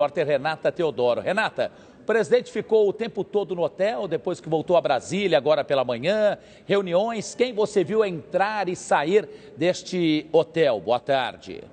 repórter Renata Teodoro. Renata, o presidente ficou o tempo todo no hotel, depois que voltou a Brasília, agora pela manhã, reuniões. Quem você viu entrar e sair deste hotel? Boa tarde.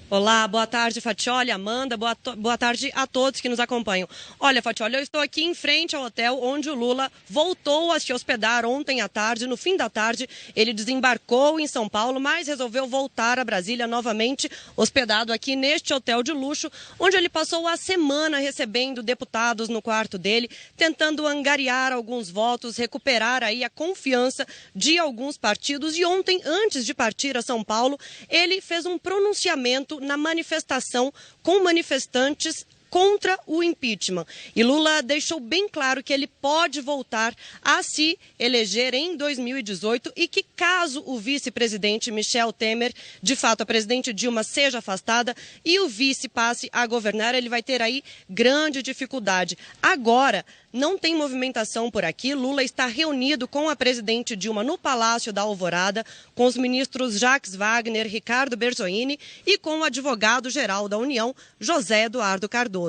Olá, boa tarde, Fatioli, Amanda, boa tarde a todos que nos acompanham. Olha, Fatioli, eu estou aqui em frente ao hotel onde o Lula voltou a se hospedar ontem à tarde. No fim da tarde, ele desembarcou em São Paulo, mas resolveu voltar a Brasília novamente, hospedado aqui neste hotel de luxo, onde ele passou a semana recebendo deputados no quarto dele, tentando angariar alguns votos, recuperar aí a confiança de alguns partidos. E ontem, antes de partir a São Paulo, ele fez um pronunciamento na manifestação com manifestantes contra o impeachment. E Lula deixou bem claro que ele pode voltar a se eleger em 2018 e que caso o vice-presidente Michel Temer, de fato a presidente Dilma, seja afastada e o vice passe a governar, ele vai ter aí grande dificuldade. Agora, não tem movimentação por aqui. Lula está reunido com a presidente Dilma no Palácio da Alvorada, com os ministros Jacques Wagner, Ricardo Berzoini e com o advogado-geral da União, José Eduardo Cardoso.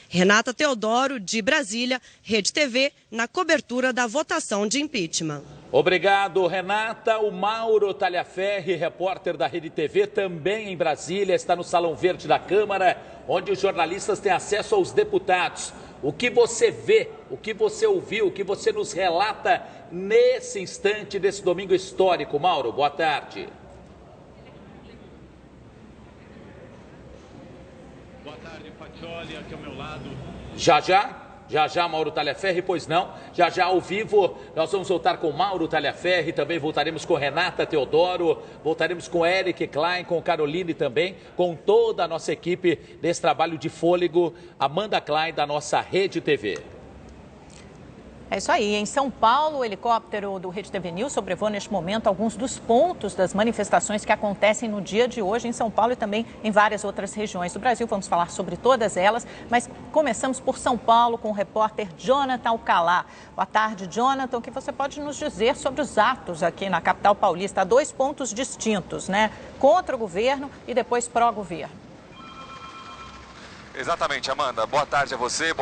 Renata Teodoro, de Brasília, Rede TV, na cobertura da votação de impeachment. Obrigado, Renata. O Mauro Talhaferri, repórter da Rede TV, também em Brasília, está no Salão Verde da Câmara, onde os jornalistas têm acesso aos deputados. O que você vê, o que você ouviu, o que você nos relata nesse instante desse domingo histórico, Mauro? Boa tarde. Boa tarde, Fatioli, aqui ao meu lado. Já, Mauro Talhaferri, pois não. Já ao vivo, nós vamos voltar com Mauro Talhaferri, também voltaremos com Renata Teodoro, voltaremos com Eric Klein, com Caroline também, com toda a nossa equipe desse trabalho de fôlego, Amanda Klein, da nossa Rede TV. É isso aí. Em São Paulo, o helicóptero do Rede TV News sobrevoa neste momento alguns dos pontos das manifestações que acontecem no dia de hoje em São Paulo e também em várias outras regiões do Brasil. Vamos falar sobre todas elas, mas começamos por São Paulo com o repórter Jonathan Alcalá. Boa tarde, Jonathan. O que você pode nos dizer sobre os atos aqui na capital paulista? Há dois pontos distintos, né? Contra o governo e depois pró-governo. Exatamente, Amanda. Boa tarde a você,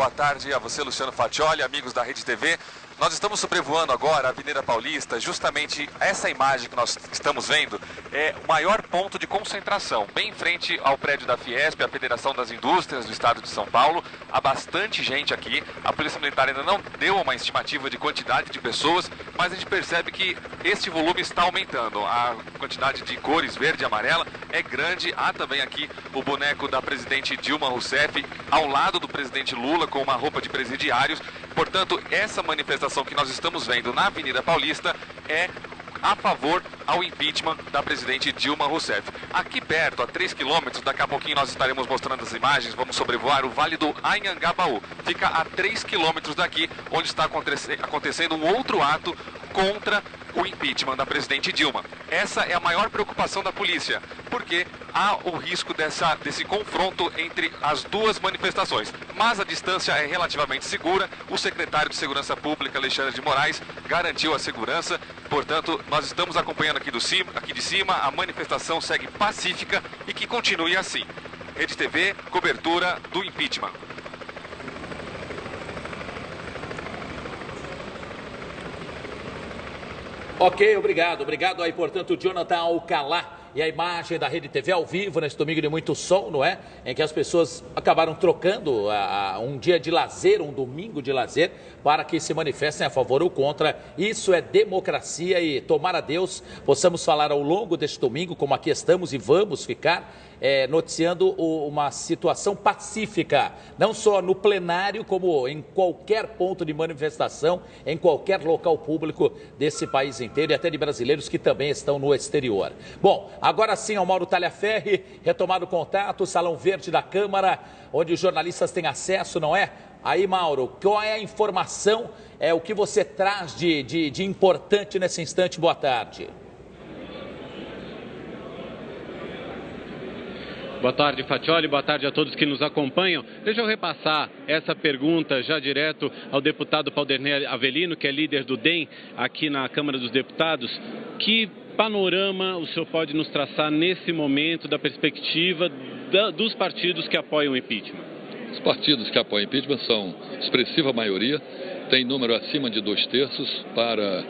Luciano Fatioli, amigos da Rede TV. Nós estamos sobrevoando agora a Avenida Paulista. Justamente essa imagem que nós estamos vendo é o maior ponto de concentração, bem em frente ao prédio da Fiesp, a Federação das Indústrias do Estado de São Paulo. Há bastante gente aqui. A Polícia Militar ainda não deu uma estimativa de quantidade de pessoas, mas a gente percebe que este volume está aumentando. A quantidade de cores verde e amarela é grande. Há também aqui o boneco da presidente Dilma Rousseff ao lado do presidente Lula com uma roupa de presidiários. Portanto, essa manifestação que nós estamos vendo na Avenida Paulista é a favor ao impeachment da presidente Dilma Rousseff. Aqui perto, a 3 quilômetros, daqui a pouquinho nós estaremos mostrando as imagens, vamos sobrevoar o Vale do Anhangabaú. Fica a 3 quilômetros daqui, onde está acontecendo um outro ato contra o impeachment da presidente Dilma. Essa é a maior preocupação da polícia, porque há o risco desse confronto entre as duas manifestações. Mas a distância é relativamente segura. O secretário de Segurança Pública, Alexandre de Moraes, garantiu a segurança. Portanto, nós estamos acompanhando aqui de cima, a manifestação segue pacífica e que continue assim. Rede TV, cobertura do impeachment. Ok, obrigado aí, portanto, Jonathan Alcalá. E a imagem da Rede TV ao vivo nesse domingo de muito sol, não é? Em que as pessoas acabaram trocando um dia de lazer, um domingo de lazer, para que se manifestem a favor ou contra. Isso é democracia e tomara a Deus possamos falar ao longo deste domingo, como aqui estamos e vamos ficar, noticiando uma situação pacífica, não só no plenário, como em qualquer ponto de manifestação, em qualquer local público desse país inteiro e até de brasileiros que também estão no exterior. Bom, agora sim, ao Mauro Talhaferri, retomado o contato, Salão Verde da Câmara, onde os jornalistas têm acesso, não é? Aí, Mauro, qual é a informação, o que você traz de importante nesse instante? Boa tarde. Boa tarde, Fatioli. Boa tarde a todos que nos acompanham. Deixa eu repassar essa pergunta já direto ao deputado Paulderney Avelino, que é líder do DEM aqui na Câmara dos Deputados, que panorama o senhor pode nos traçar nesse momento da perspectiva dos partidos que apoiam o impeachment? Os partidos que apoiam o impeachment são expressiva maioria, tem número acima de 2/3 para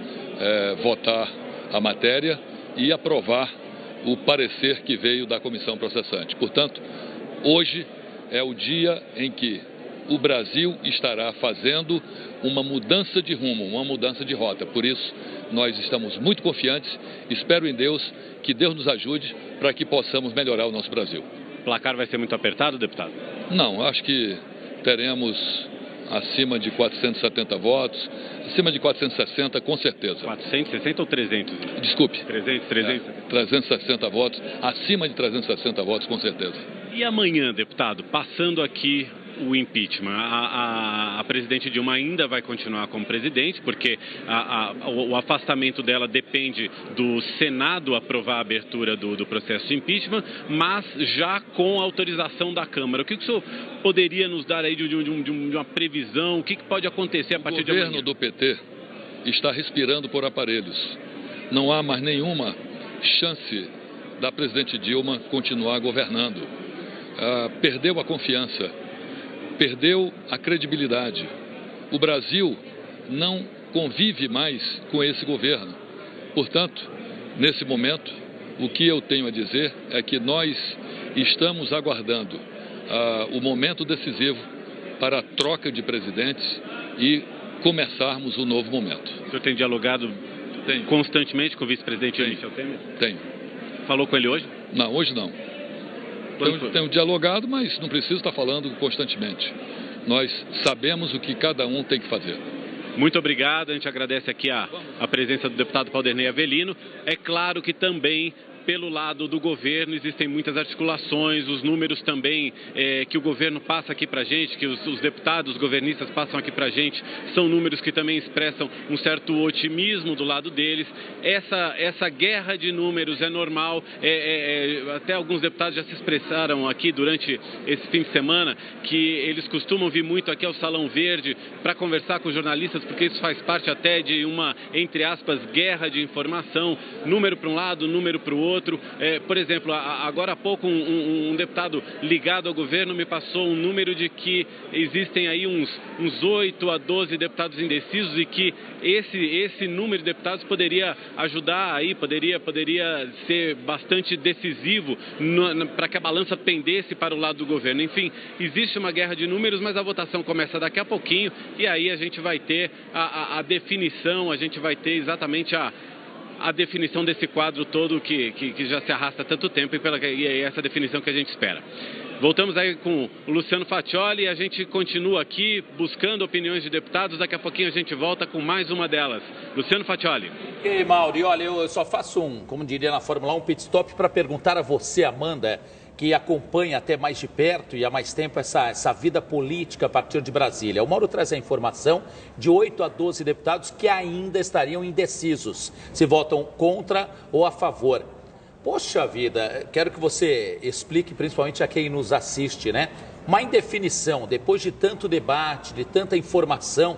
votar a matéria e aprovar o parecer que veio da comissão processante. Portanto, hoje é o dia em que o Brasil estará fazendo uma mudança de rumo, uma mudança de rota. Por isso, nós estamos muito confiantes, espero em Deus que Deus nos ajude para que possamos melhorar o nosso Brasil. O placar vai ser muito apertado, deputado? Não, acho que teremos acima de 470 votos, acima de 460 com certeza. 460 ou 300? Desculpe. 300? 360 votos, acima de 360 votos com certeza. E amanhã, deputado, passando aqui o impeachment, a presidente Dilma ainda vai continuar como presidente, porque o afastamento dela depende do Senado aprovar a abertura do processo de impeachment, mas já com autorização da Câmara. O que o senhor poderia nos dar aí de uma previsão? O que pode acontecer a partir de amanhã? O governo do PT está respirando por aparelhos. Não há mais nenhuma chance da presidente Dilma continuar governando. Perdeu a confiança, perdeu a credibilidade. O Brasil não convive mais com esse governo. Portanto, nesse momento, o que eu tenho a dizer é que nós estamos aguardando o momento decisivo para a troca de presidentes e começarmos um novo momento. O senhor tem dialogado constantemente com o vice-presidente Michel Temer? Tenho. Falou com ele hoje? Não, hoje não. Tenho dialogado, mas não preciso estar falando constantemente. Nós sabemos o que cada um tem que fazer. Muito obrigado, a gente agradece aqui a presença do deputado Paulderney Avelino. É claro que também, pelo lado do governo, existem muitas articulações, os números também que o governo passa aqui para a gente, que os deputados governistas passam aqui para a gente, são números que também expressam um certo otimismo do lado deles. Essa guerra de números é normal, até alguns deputados já se expressaram aqui durante esse fim de semana, que eles costumam vir muito aqui ao Salão Verde para conversar com jornalistas, porque isso faz parte até de uma, entre aspas, guerra de informação, número para um lado, número para o outro. Por exemplo, agora há pouco um deputado ligado ao governo me passou um número de que existem aí uns 8 a 12 deputados indecisos e que esse número de deputados poderia ajudar aí, poderia ser bastante decisivo para que a balança pendesse para o lado do governo. Enfim, existe uma guerra de números, mas a votação começa daqui a pouquinho e aí a gente vai ter a definição, a gente vai ter exatamente a definição desse quadro todo que já se arrasta há tanto tempo e é essa definição que a gente espera. Voltamos aí com o Luciano Faccioli e a gente continua aqui buscando opiniões de deputados. Daqui a pouquinho a gente volta com mais uma delas. Luciano Faccioli. E Mauri, olha, eu só faço como diria na Fórmula 1, pit stop para perguntar a você, Amanda, que acompanha até mais de perto e há mais tempo essa vida política a partir de Brasília. O Mauro traz a informação de 8 a 12 deputados que ainda estariam indecisos, se votam contra ou a favor. Poxa vida, quero que você explique, principalmente a quem nos assiste, né? Uma indefinição, depois de tanto debate, de tanta informação,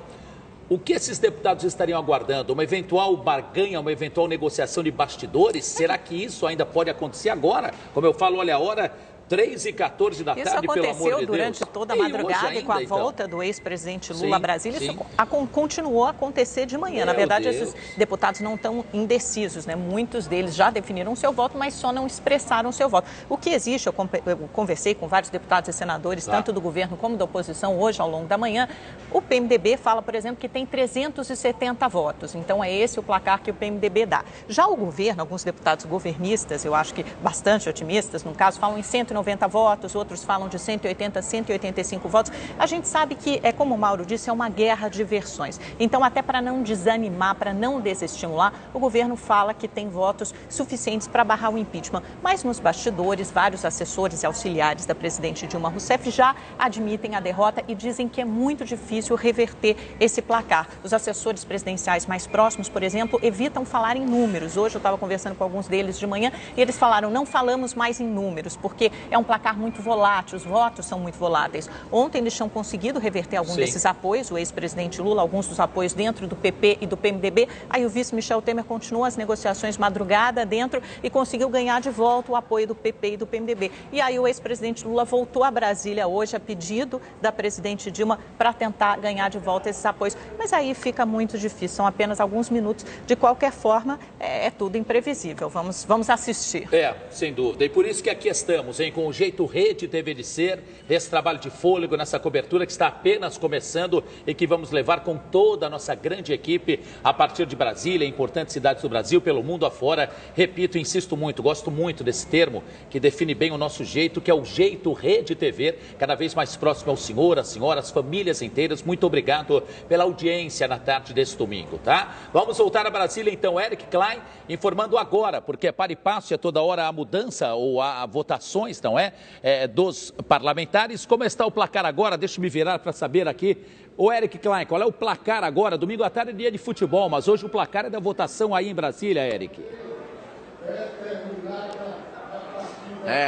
o que esses deputados estariam aguardando? Uma eventual barganha, uma eventual negociação de bastidores? Será que isso ainda pode acontecer agora? Como eu falo, olha a hora, 3h14 da tarde, pelo amor de Deus. Isso aconteceu durante toda a madrugada e com a volta do ex-presidente Lula a Brasília, isso continuou a acontecer de manhã. Na verdade, esses deputados não estão indecisos, né? Muitos deles já definiram seu voto, mas só não expressaram seu voto. O que existe, eu conversei com vários deputados e senadores, tanto do governo como da oposição, hoje ao longo da manhã. O PMDB fala, por exemplo, que tem 370 votos. Então, é esse o placar que o PMDB dá. Já o governo, alguns deputados governistas, eu acho que bastante otimistas, no caso, falam em 190 votos, outros falam de 180, 185 votos. A gente sabe que, como o Mauro disse, é uma guerra de versões. Então, até para não desanimar, para não desestimular, o governo fala que tem votos suficientes para barrar o impeachment. Mas nos bastidores, vários assessores e auxiliares da presidente Dilma Rousseff já admitem a derrota e dizem que é muito difícil reverter esse placar. Os assessores presidenciais mais próximos, por exemplo, evitam falar em números. Hoje eu estava conversando com alguns deles de manhã e eles falaram, não falamos mais em números, porque é um placar muito volátil, os votos são muito voláteis. Ontem eles tinham conseguido reverter algum desses apoios, o ex-presidente Lula, alguns dos apoios dentro do PP e do PMDB. Aí o vice Michel Temer continua as negociações madrugada dentro e conseguiu ganhar de volta o apoio do PP e do PMDB. E aí o ex-presidente Lula voltou a Brasília hoje a pedido da presidente Dilma para tentar ganhar de volta esses apoios. Mas aí fica muito difícil, são apenas alguns minutos. De qualquer forma, é tudo imprevisível. Vamos assistir. Sem dúvida. E por isso que aqui estamos, hein, com o jeito Rede TV de ser, desse trabalho de fôlego, nessa cobertura que está apenas começando e que vamos levar com toda a nossa grande equipe a partir de Brasília, importantes cidades do Brasil, pelo mundo afora. Repito, insisto muito, gosto muito desse termo que define bem o nosso jeito, que é o jeito Rede TV, cada vez mais próximo ao senhor, às senhoras, famílias inteiras. Muito obrigado pela audiência na tarde desse domingo, tá? Vamos voltar a Brasília então, Eric Klein, informando agora, porque é para e passo, é toda hora a mudança ou a votações, não é? Dos parlamentares. Como está o placar agora? Deixa eu me virar para saber aqui. Ô Eric Klein, qual é o placar agora? Domingo à tarde é dia de futebol, mas hoje o placar é da votação aí em Brasília, Eric.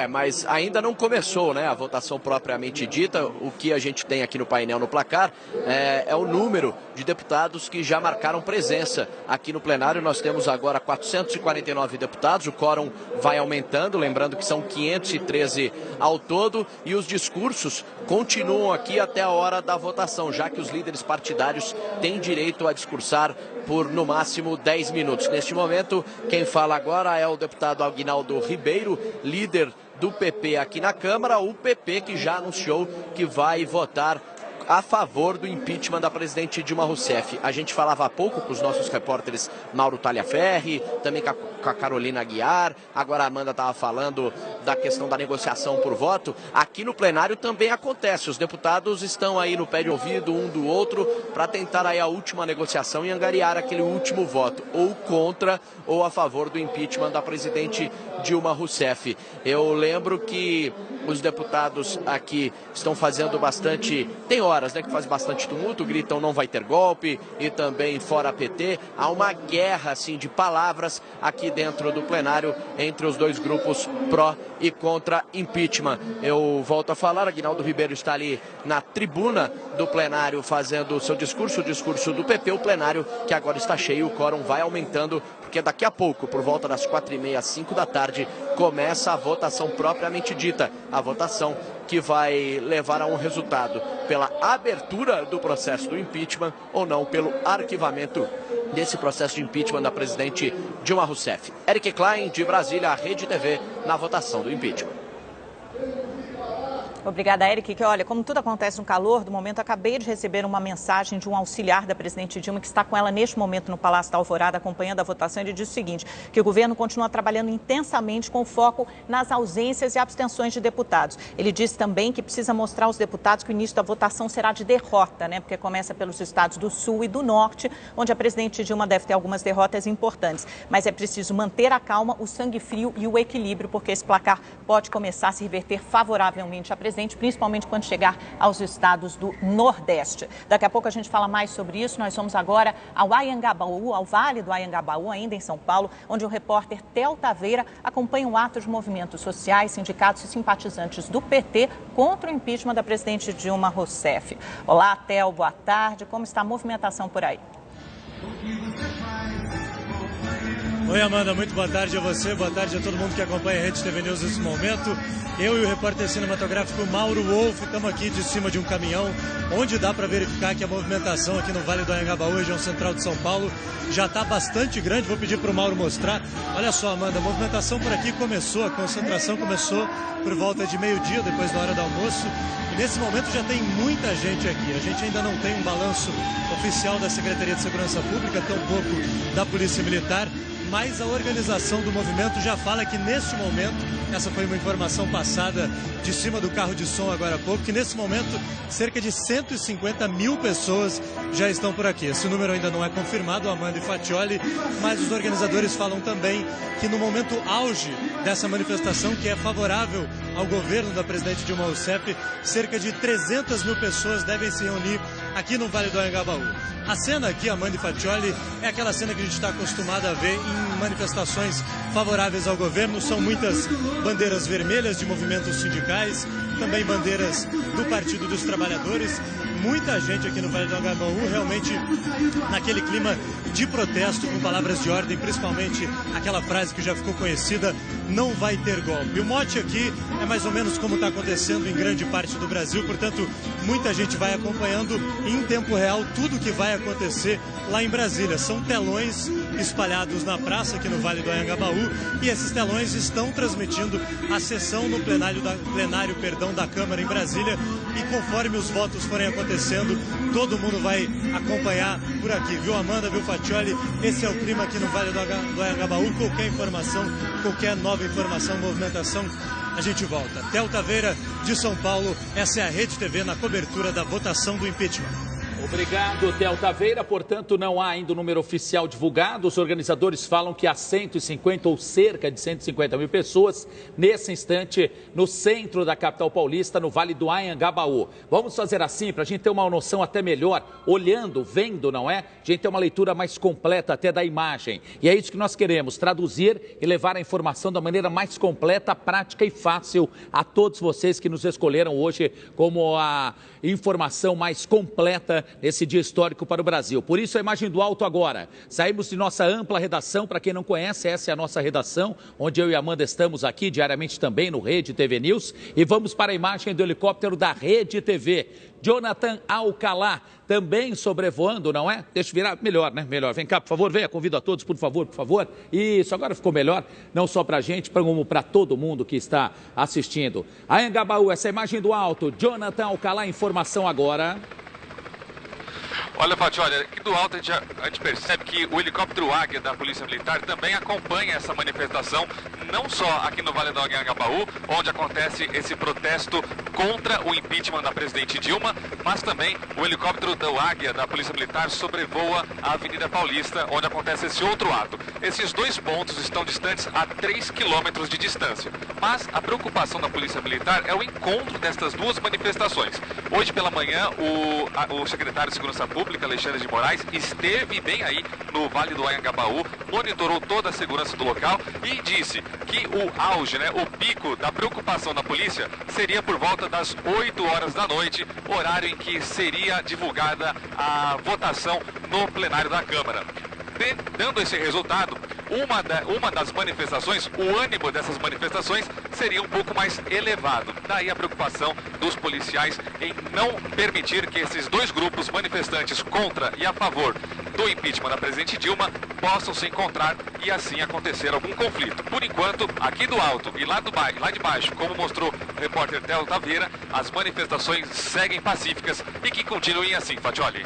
Mas ainda não começou, né, a votação propriamente dita. O que a gente tem aqui no painel, no placar, é o número de deputados que já marcaram presença aqui no plenário. Nós temos agora 449 deputados, o quórum vai aumentando, lembrando que são 513 ao todo, e os discursos continuam aqui até a hora da votação, já que os líderes partidários têm direito a discursar por, no máximo, 10 minutos. Neste momento, quem fala agora é o deputado Aguinaldo Ribeiro, líder do PP aqui na Câmara, o PP que já anunciou que vai votar a favor do impeachment da presidente Dilma Rousseff. A gente falava há pouco com os nossos repórteres Mauro Talhaferri, também com a Carolina Aguiar, agora a Amanda estava falando da questão da negociação por voto. Aqui no plenário também acontece, os deputados estão aí no pé de ouvido um do outro para tentar aí a última negociação e angariar aquele último voto, ou contra ou a favor do impeachment da presidente Dilma Rousseff. Eu lembro que os deputados aqui estão fazendo bastante, tem horas, né, que faz bastante tumulto, gritam não vai ter golpe e também fora PT. Há uma guerra assim de palavras aqui dentro do plenário entre os dois grupos pró e contra impeachment. Eu volto a falar, Aguinaldo Ribeiro está ali na tribuna do plenário fazendo o seu discurso, o discurso do PP, o plenário que agora está cheio, o quórum vai aumentando, porque daqui a pouco, por volta das 4h30, 5 da tarde, começa a votação propriamente dita, a votação que vai levar a um resultado pela abertura do processo do impeachment ou não pelo arquivamento desse processo de impeachment da presidente Dilma Rousseff. Eric Klein, de Brasília, Rede TV, na votação do impeachment. Obrigada, Eric. Que olha, como tudo acontece no calor do momento, acabei de receber uma mensagem de um auxiliar da presidente Dilma que está com ela neste momento no Palácio da Alvorada acompanhando a votação. Ele diz o seguinte, que o governo continua trabalhando intensamente com foco nas ausências e abstenções de deputados. Ele disse também que precisa mostrar aos deputados que o início da votação será de derrota, né? Porque começa pelos estados do Sul e do Norte, onde a presidente Dilma deve ter algumas derrotas importantes. Mas é preciso manter a calma, o sangue frio e o equilíbrio, porque esse placar pode começar a se reverter favoravelmente à presidente, principalmente quando chegar aos estados do Nordeste. Daqui a pouco a gente fala mais sobre isso. Nós vamos agora ao Anhangabaú, ao Vale do Anhangabaú, ainda em São Paulo, onde o repórter Theo Taveira acompanha um ato de movimentos sociais, sindicatos e simpatizantes do PT contra o impeachment da presidente Dilma Rousseff. Olá, Theo, boa tarde. Como está a movimentação por aí? Oi, Amanda, muito boa tarde a você, boa tarde a todo mundo que acompanha a Rede TV News nesse momento. Eu e o repórter cinematográfico Mauro Wolff estamos aqui de cima de um caminhão, onde dá para verificar que a movimentação aqui no Vale do Anhangabaú, região central de São Paulo, já está bastante grande. Vou pedir para o Mauro mostrar. Olha só, Amanda, a movimentação por aqui começou, a concentração começou por volta de meio-dia, depois da hora do almoço. E nesse momento já tem muita gente aqui. A gente ainda não tem um balanço oficial da Secretaria de Segurança Pública, tampouco da Polícia Militar, mas a organização do movimento já fala que neste momento, essa foi uma informação passada de cima do carro de som agora há pouco, que nesse momento cerca de 150 mil pessoas já estão por aqui. Esse número ainda não é confirmado, Amanda e Fatioli, mas os organizadores falam também que no momento auge dessa manifestação, que é favorável ao governo da presidente Dilma Rousseff, cerca de 300 mil pessoas devem se reunir aqui no Vale do Anhangabaú. A cena aqui, Amanda e Faccioli, é aquela cena que a gente está acostumado a ver em manifestações favoráveis ao governo. São muitas bandeiras vermelhas de movimentos sindicais, também bandeiras do Partido dos Trabalhadores. Muita gente aqui no Vale do Anhangabaú realmente naquele clima de protesto, com palavras de ordem, principalmente aquela frase que já ficou conhecida: não vai ter golpe. O mote aqui é mais ou menos como está acontecendo em grande parte do Brasil, portanto, muita gente vai acompanhando em tempo real tudo o que vai acontecer lá em Brasília. São telões espalhados na praça aqui no Vale do Anhangabaú, e esses telões estão transmitindo a sessão no plenário da Câmara em Brasília, e conforme os votos forem acontecendo, todo mundo vai acompanhar por aqui, viu, Amanda, viu, Faccioli? Esse é o clima aqui no Vale do Anhangabaú. Qualquer informação, qualquer nova informação, movimentação, a gente volta. Theo Taveira, de São Paulo, essa é a Rede TV na cobertura da votação do impeachment. Obrigado, Theo Taveira. Portanto, não há ainda o número oficial divulgado. Os organizadores falam que há 150 ou cerca de 150 mil pessoas nesse instante no centro da capital paulista, no Vale do Anhangabaú. Vamos fazer assim para a gente ter uma noção até melhor, olhando, vendo, não é? A gente ter uma leitura mais completa até da imagem. E é isso que nós queremos, traduzir e levar a informação da maneira mais completa, prática e fácil a todos vocês que nos escolheram hoje como a informação mais completa nesse dia histórico para o Brasil. Por isso, a imagem do alto agora. Saímos de nossa ampla redação. Para quem não conhece, essa é a nossa redação, onde eu e a Amanda estamos aqui diariamente também no Rede TV News. E vamos para a imagem do helicóptero da Rede TV. Jonathan Alcalá, também sobrevoando, não é? Deixa eu virar melhor, né? Melhor. Vem cá, por favor, venha. Convido a todos, por favor, por favor. Isso, agora ficou melhor. Não só para a gente, como para todo mundo que está assistindo. Anhangabaú, essa imagem do alto. Jonathan Alcalá, informação agora. Olha, Faccioli, aqui do alto a gente percebe que o helicóptero Águia da Polícia Militar também acompanha essa manifestação, não só aqui no Vale do Anhangabaú, onde acontece esse protesto contra o impeachment da presidente Dilma, mas também o helicóptero do Águia da Polícia Militar sobrevoa a Avenida Paulista, onde acontece esse outro ato. Esses dois pontos estão distantes a 3 quilômetros de distância, mas a preocupação da Polícia Militar é o encontro destas duas manifestações. Hoje pela manhã, o secretário de Segurança Pública, Alexandre de Moraes, esteve bem aí no Vale do Anhangabaú, monitorou toda a segurança do local e disse que o auge, o pico da preocupação da polícia seria por volta das 8 horas da noite, horário em que seria divulgada a votação no plenário da Câmara. Dando esse resultado, uma das manifestações, o ânimo dessas manifestações seria um pouco mais elevado. Daí a preocupação dos policiais em não permitir que esses dois grupos manifestantes contra e a favor do impeachment da presidente Dilma possam se encontrar e assim acontecer algum conflito. Por enquanto, aqui do alto e lá de baixo, como mostrou o repórter Theo Taveira, as manifestações seguem pacíficas e que continuem assim, Faccioli.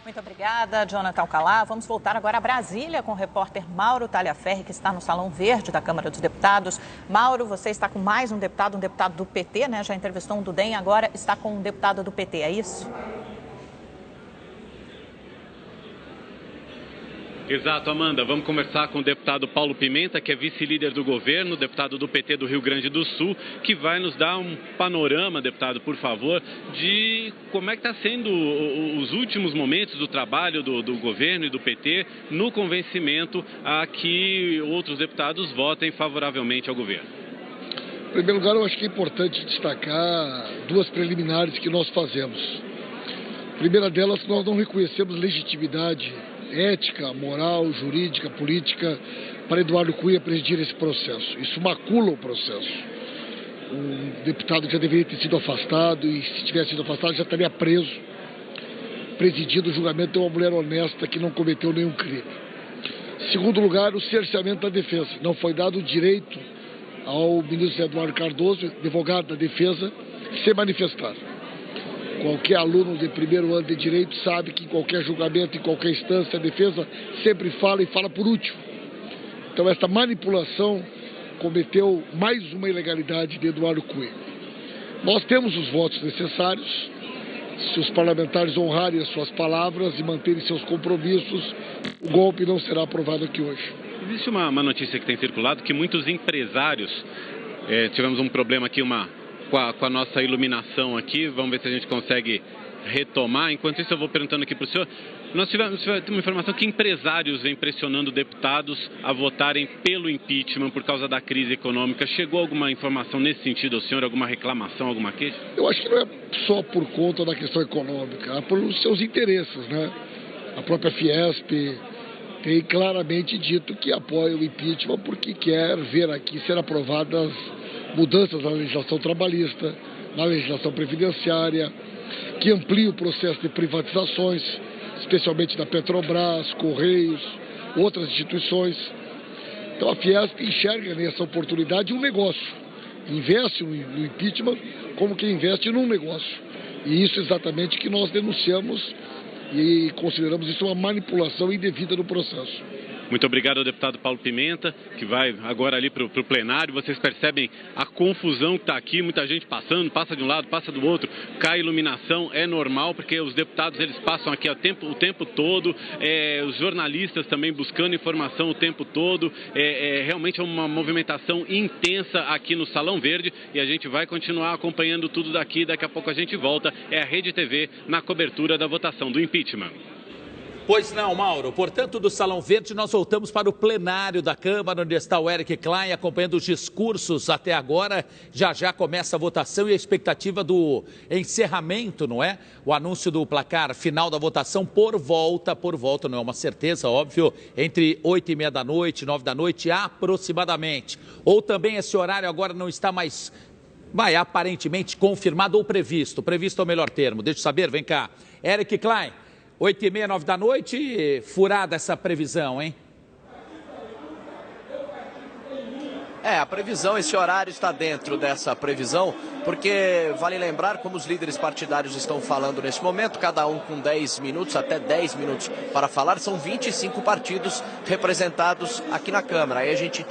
Muito obrigada, Jonathan Alcalá. Vamos voltar agora a Brasília com o repórter Mauro Talhaferri, que está no Salão Verde da Câmara dos Deputados. Mauro, você está com mais um deputado do PT, né? Já entrevistou um do DEM, agora está com um deputado do PT, é isso? Exato, Amanda. Vamos conversar com o deputado Paulo Pimenta, que é vice-líder do governo, deputado do PT do Rio Grande do Sul, que vai nos dar um panorama, deputado, por favor, de como é que está sendo os últimos momentos do trabalho do governo e do PT no convencimento a que outros deputados votem favoravelmente ao governo. Em primeiro lugar, eu acho que é importante destacar duas preliminares que nós fazemos. A primeira delas, nós não reconhecemos legitimidade ética, moral, jurídica, política para Eduardo Cunha presidir esse processo. Isso macula o processo. Um deputado que já deveria ter sido afastado e se tivesse sido afastado já estaria preso, presidindo o julgamento de uma mulher honesta que não cometeu nenhum crime. Segundo lugar, o cerceamento da defesa. Não foi dado o direito ao ministro Eduardo Cardoso, advogado da defesa, se manifestar. Qualquer aluno de primeiro ano de direito sabe que em qualquer julgamento, em qualquer instância, a defesa sempre fala e fala por último. Então esta manipulação cometeu mais uma ilegalidade de Eduardo Cunha. Nós temos os votos necessários. Se os parlamentares honrarem as suas palavras e manterem seus compromissos, o golpe não será aprovado aqui hoje. Existe uma notícia que tem circulado que muitos empresários, tivemos um problema aqui, com a nossa iluminação aqui, vamos ver se a gente consegue retomar. Enquanto isso, eu vou perguntando aqui para o senhor. Nós tivemos uma informação que empresários vêm pressionando deputados a votarem pelo impeachment por causa da crise econômica. Chegou alguma informação nesse sentido ao senhor? Alguma reclamação, alguma queixa? Eu acho que não é só por conta da questão econômica, é por seus interesses, né? A própria Fiesp tem claramente dito que apoia o impeachment porque quer ver aqui ser aprovadas mudanças na legislação trabalhista, na legislação previdenciária, que amplie o processo de privatizações, especialmente da Petrobras, Correios, outras instituições. Então a Fiesp enxerga nessa oportunidade um negócio, investe no impeachment como quem investe num negócio. E isso é exatamente que nós denunciamos e consideramos isso uma manipulação indevida no processo. Muito obrigado ao deputado Paulo Pimenta, que vai agora ali para o plenário. Vocês percebem a confusão que está aqui, muita gente passando, passa de um lado, passa do outro, cai iluminação, é normal, porque os deputados eles passam aqui o tempo todo, os jornalistas também buscando informação o tempo todo, realmente é uma movimentação intensa aqui no Salão Verde e a gente vai continuar acompanhando tudo daqui a pouco a gente volta, é a Rede TV na cobertura da votação do impeachment. Pois não, Mauro. Portanto, do Salão Verde, nós voltamos para o plenário da Câmara, onde está o Eric Klein acompanhando os discursos até agora. Já começa a votação e a expectativa do encerramento, não é? O anúncio do placar final da votação por volta, não é uma certeza, óbvio, entre 8h30 da noite, 9 da noite, aproximadamente. Ou também esse horário agora não está mais, aparentemente confirmado ou previsto. Previsto é o melhor termo. Deixa eu saber, vem cá. Eric Klein. 8h30, 9 da noite, furada essa previsão, hein? A previsão, esse horário está dentro dessa previsão, porque vale lembrar, como os líderes partidários estão falando nesse momento, cada um com 10 minutos, até 10 minutos para falar, são 25 partidos representados aqui na Câmara. Aí a gente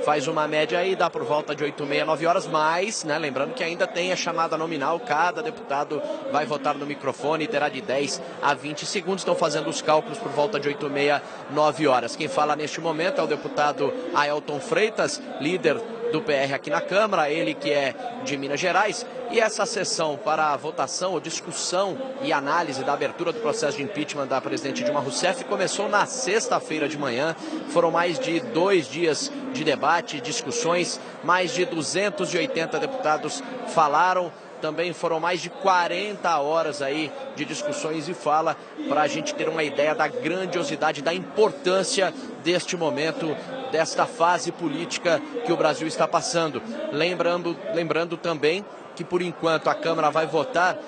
faz uma média aí, dá por volta de 8h30, 9 horas, mas, né, lembrando que ainda tem a chamada nominal, cada deputado vai votar no microfone e terá de 10 a 20 segundos, estão fazendo os cálculos por volta de 8h30, 9 horas. Quem fala neste momento é o deputado Aelton Freitas, líder do PR aqui na Câmara, ele que é de Minas Gerais, e essa sessão para a votação, ou discussão e análise da abertura do processo de impeachment da presidente Dilma Rousseff começou na sexta-feira de manhã. Foram mais de 2 dias de debate, discussões, mais de 280 deputados falaram. Também foram mais de 40 horas aí de discussões e fala para a gente ter uma ideia da grandiosidade, da importância deste momento, desta fase política que o Brasil está passando. Lembrando também que, por enquanto, a Câmara vai votar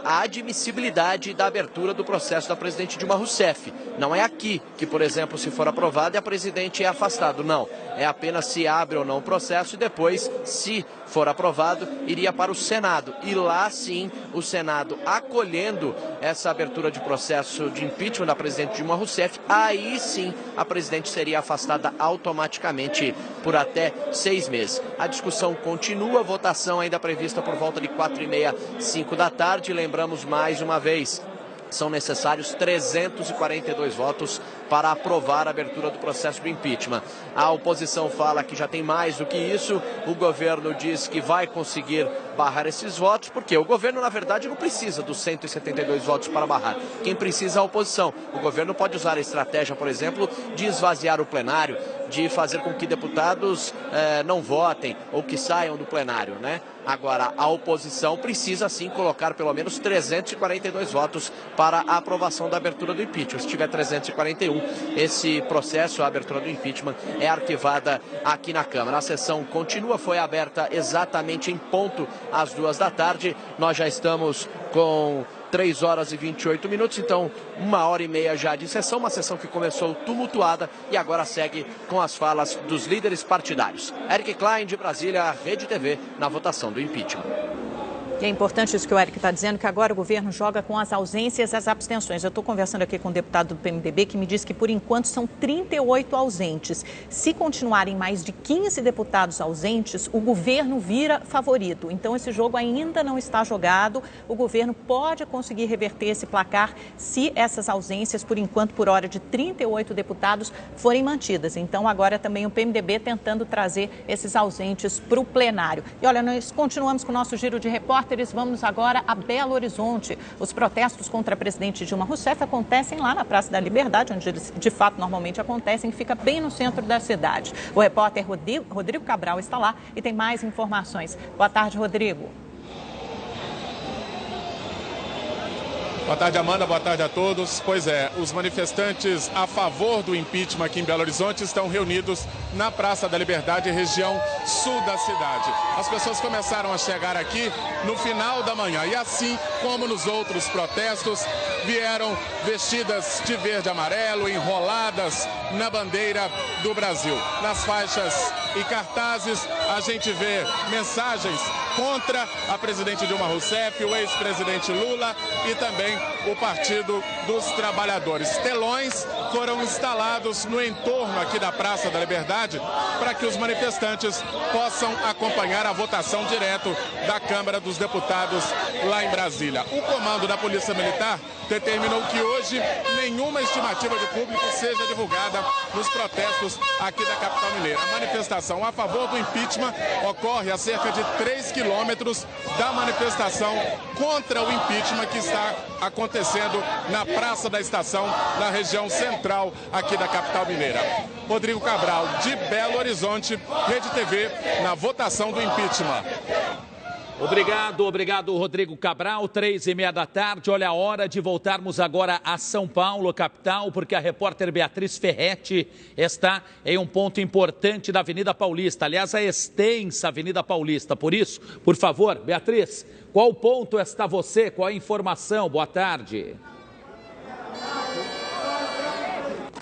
a admissibilidade da abertura do processo da presidente Dilma Rousseff. Não é aqui que, por exemplo, se for aprovado, a presidente é afastado. Não, é apenas se abre ou não o processo e depois, se for aprovado, iria para o Senado. E lá, sim, o Senado acolhendo essa abertura de processo de impeachment da presidente Dilma Rousseff, aí sim a presidente seria afastada automaticamente por até 6 meses. A discussão continua, a votação ainda prevista por volta de 4h30, 5 da tarde. Lembramos mais uma vez, são necessários 342 votos para aprovar a abertura do processo do impeachment. A oposição fala que já tem mais do que isso, o governo diz que vai conseguir barrar esses votos, porque o governo, na verdade, não precisa dos 172 votos para barrar. Quem precisa é a oposição. O governo pode usar a estratégia, por exemplo, de esvaziar o plenário, de fazer com que deputados não votem ou que saiam do plenário, né? Agora, a oposição precisa, sim, colocar pelo menos 342 votos para a aprovação da abertura do impeachment. Se tiver 341, esse processo, a abertura do impeachment, é arquivada aqui na Câmara. A sessão continua, foi aberta exatamente em ponto às 2 da tarde. Nós já estamos com 3 horas e 28 minutos, então 1h30 já de sessão, uma sessão que começou tumultuada e agora segue com as falas dos líderes partidários. Eric Klein, de Brasília, Rede TV, na votação do impeachment. E é importante isso que o Eric está dizendo, que agora o governo joga com as ausências e as abstenções. Eu estou conversando aqui com um deputado do PMDB que me diz que, por enquanto, são 38 ausentes. Se continuarem mais de 15 deputados ausentes, o governo vira favorito. Então, esse jogo ainda não está jogado. O governo pode conseguir reverter esse placar se essas ausências, por enquanto, por hora, de 38 deputados forem mantidas. Então, agora também o PMDB tentando trazer esses ausentes para o plenário. E olha, nós continuamos com o nosso giro de repórter. repórteres, vamos agora a Belo Horizonte. Os protestos contra a presidente Dilma Rousseff acontecem lá na Praça da Liberdade, onde eles de fato normalmente acontecem, que fica bem no centro da cidade. O repórter Rodrigo Cabral está lá e tem mais informações. Boa tarde, Rodrigo. Boa tarde, Amanda. Boa tarde a todos. Pois é, os manifestantes a favor do impeachment aqui em Belo Horizonte estão reunidos na Praça da Liberdade, região sul da cidade. As pessoas começaram a chegar aqui no final da manhã e assim como nos outros protestos, vieram vestidas de verde e amarelo, enroladas na bandeira do Brasil. Nas faixas e cartazes a gente vê mensagens contra a presidente Dilma Rousseff, o ex-presidente Lula e também o Partido dos Trabalhadores. Telões foram instalados no entorno aqui da Praça da Liberdade para que os manifestantes possam acompanhar a votação direto da Câmara dos Deputados lá em Brasília. O comando da Polícia Militar determinou que hoje nenhuma estimativa de público seja divulgada nos protestos aqui da capital mineira. A manifestação a favor do impeachment ocorre a cerca de 3 quilômetros da manifestação contra o impeachment que está acontecendo na Praça da Estação, na região central aqui da capital mineira. Rodrigo Cabral, de Belo Horizonte, Rede TV, na votação do impeachment. Obrigado, Rodrigo Cabral, 3h30 da tarde. Olha a hora de voltarmos agora a São Paulo, capital, porque a repórter Beatriz Ferretti está em um ponto importante da Avenida Paulista. Aliás, a extensa Avenida Paulista. Por isso, por favor, Beatriz, qual ponto está você? Qual a informação? Boa tarde.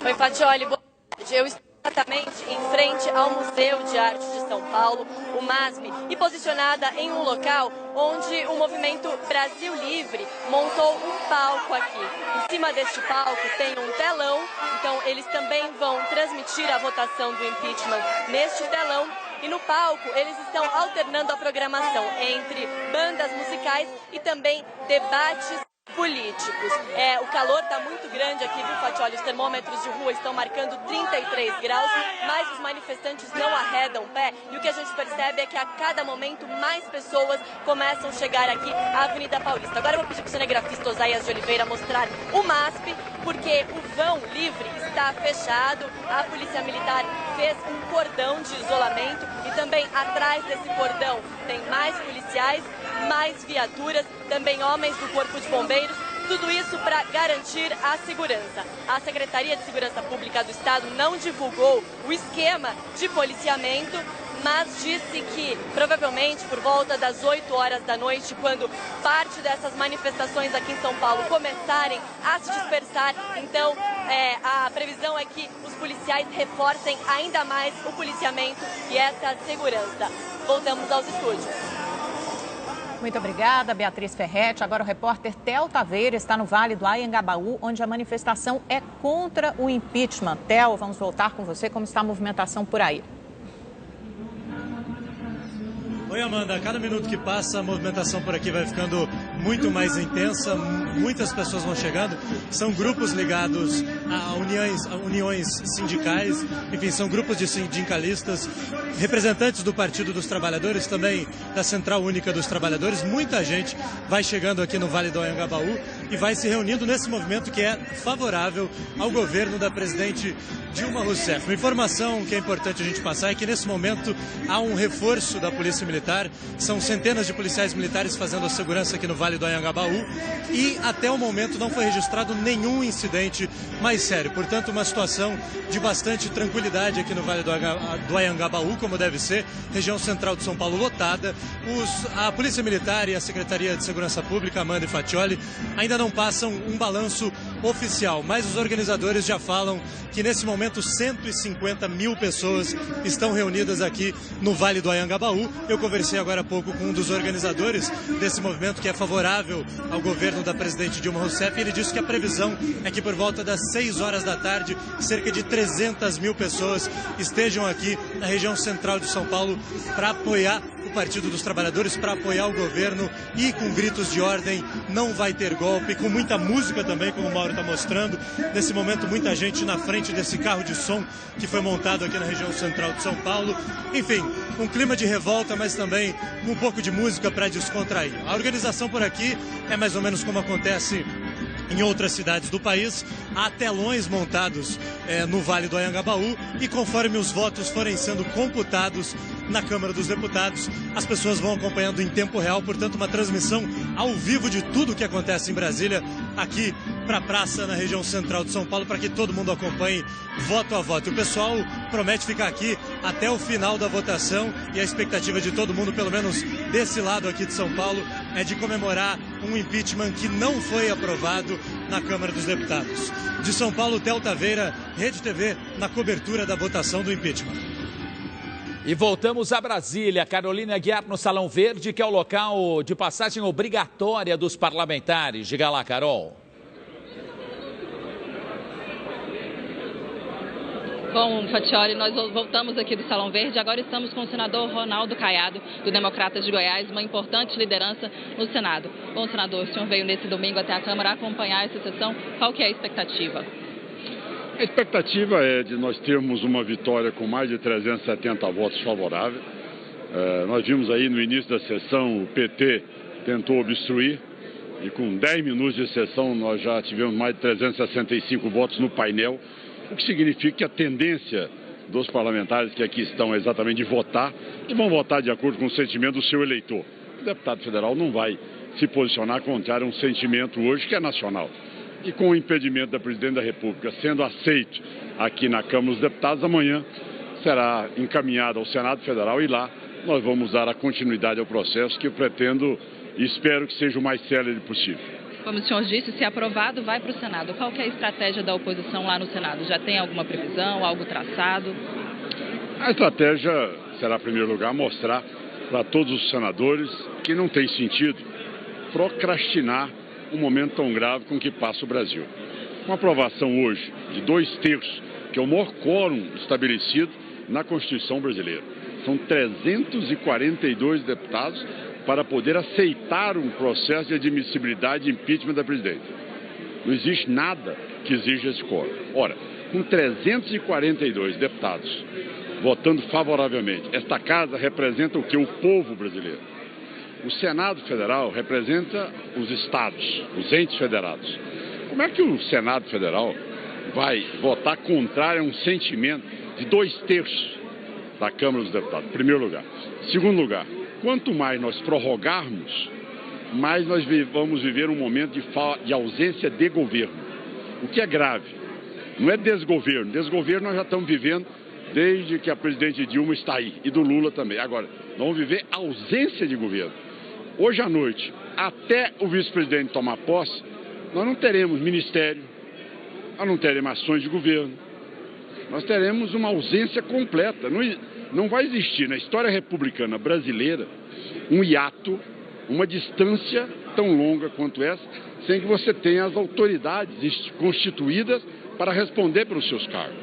Oi, Fatioli, boa tarde. Eu estou exatamente em frente ao Museu de Arte de São Paulo, o MASP, e posicionada em um local onde o movimento Brasil Livre montou um palco aqui. Em cima deste palco tem um telão, então eles também vão transmitir a votação do impeachment neste telão. E no palco eles estão alternando a programação entre bandas musicais e também debates políticos. O calor está muito grande aqui, viu, Fatioli? Os termômetros de rua estão marcando 33 graus, mas os manifestantes não arredam pé e o que a gente percebe é que a cada momento mais pessoas começam a chegar aqui à Avenida Paulista. Agora eu vou pedir para o cinegrafista Oséias de Oliveira mostrar o MASP, porque o vão livre está fechado, a Polícia Militar fez um cordão de isolamento e também atrás desse cordão tem mais policiais, mais viaturas, também homens do Corpo de Bombeiros, tudo isso para garantir a segurança. A Secretaria de Segurança Pública do Estado não divulgou o esquema de policiamento, mas disse que provavelmente por volta das 8 horas da noite, quando parte dessas manifestações aqui em São Paulo começarem a se dispersar, então a previsão é que os policiais reforcem ainda mais o policiamento e essa segurança. Voltamos aos estúdios. Muito obrigada, Beatriz Ferretti. Agora o repórter Theo Taveira está no Vale do Anhangabaú, onde a manifestação é contra o impeachment. Theo, vamos voltar com você. Como está a movimentação por aí? Oi, Amanda. A cada minuto que passa, a movimentação por aqui vai ficando muito mais intensa. Muitas pessoas vão chegando. São grupos ligados a uniões sindicais. Enfim, são grupos de sindicalistas, representantes do Partido dos Trabalhadores, também da Central Única dos Trabalhadores. Muita gente vai chegando aqui no Vale do Anhangabaú e vai se reunindo nesse movimento que é favorável ao governo da presidente Dilma Rousseff. Uma informação que é importante a gente passar é que nesse momento há um reforço da Polícia Militar. São centenas de policiais militares fazendo a segurança aqui no Vale do Anhangabaú e até o momento não foi registrado nenhum incidente mais sério. Portanto, uma situação de bastante tranquilidade aqui no Vale do Anhangabaú, como deve ser, região central de São Paulo lotada. A Polícia Militar e a Secretaria de Segurança Pública, Amanda e Fatioli, ainda não passam um balanço oficial, mas os organizadores já falam que nesse momento 150 mil pessoas estão reunidas aqui no Vale do Anhangabaú. Eu conversei agora há pouco com um dos organizadores desse movimento que é favorável ao governo da presidente Dilma Rousseff e ele disse que a previsão é que por volta das 6 horas da tarde, cerca de 300 mil pessoas estejam aqui na região central de São Paulo para apoiar o Partido dos Trabalhadores, para apoiar o governo e com gritos de ordem, não vai ter golpe, com muita música também, como o Mauro está mostrando. Nesse momento, muita gente na frente desse carro de som que foi montado aqui na região central de São Paulo. Enfim, um clima de revolta, mas também um pouco de música para descontrair. A organização por aqui é mais ou menos como acontece em outras cidades do país. Há telões montados no Vale do Anhangabaú e conforme os votos forem sendo computados na Câmara dos Deputados, as pessoas vão acompanhando em tempo real, portanto uma transmissão ao vivo de tudo o que acontece em Brasília, aqui para a praça na região central de São Paulo, para que todo mundo acompanhe voto a voto. E o pessoal promete ficar aqui até o final da votação e a expectativa de todo mundo, pelo menos desse lado aqui de São Paulo, é de comemorar um impeachment que não foi aprovado na Câmara dos Deputados. De São Paulo, Theo Taveira, Rede TV, na cobertura da votação do impeachment. E voltamos a Brasília. Carolina Aguiar no Salão Verde, que é o local de passagem obrigatória dos parlamentares. Diga lá, Carol. Bom, Fatioli, nós voltamos aqui do Salão Verde. Agora estamos com o senador Ronaldo Caiado, do Democratas de Goiás, uma importante liderança no Senado. Bom, senador, o senhor veio nesse domingo até a Câmara acompanhar essa sessão. Qual que é a expectativa? A expectativa é de nós termos uma vitória com mais de 370 votos favoráveis. Nós vimos aí no início da sessão o PT tentou obstruir e com 10 minutos de sessão nós já tivemos mais de 365 votos no painel, o que significa que a tendência dos parlamentares que aqui estão é exatamente de votar e vão votar de acordo com o sentimento do seu eleitor. O deputado federal não vai se posicionar contrário a um sentimento hoje que é nacional. E com o impedimento da Presidente da República sendo aceito aqui na Câmara dos Deputados, amanhã será encaminhado ao Senado Federal e lá nós vamos dar a continuidade ao processo que eu pretendo e espero que seja o mais célere possível. Como o senhor disse, se aprovado, vai para o Senado. Qual que é a estratégia da oposição lá no Senado? Já tem alguma previsão, algo traçado? A estratégia será, em primeiro lugar, mostrar para todos os senadores que não tem sentido procrastinar um momento tão grave com que passa o Brasil. Com a aprovação hoje de 2/3, que é o maior quórum estabelecido na Constituição brasileira. São 342 deputados para poder aceitar um processo de admissibilidade de impeachment da presidente. Não existe nada que exija esse quórum. Ora, com 342 deputados votando favoravelmente, esta casa representa o que? O povo brasileiro. O Senado Federal representa os estados, os entes federados. Como é que o Senado Federal vai votar contrário a um sentimento de 2/3 da Câmara dos Deputados? Em primeiro lugar. Segundo lugar, quanto mais nós prorrogarmos, mais nós vamos viver um momento de ausência de governo. O que é grave. Não é desgoverno. Desgoverno nós já estamos vivendo desde que a presidente Dilma está aí, e do Lula também. Agora, nós vamos viver ausência de governo. Hoje à noite, até o vice-presidente tomar posse, nós não teremos ministério, nós não teremos ações de governo, nós teremos uma ausência completa. Não vai existir na história republicana brasileira um hiato, uma distância tão longa quanto essa, sem que você tenha as autoridades constituídas para responder pelos seus cargos.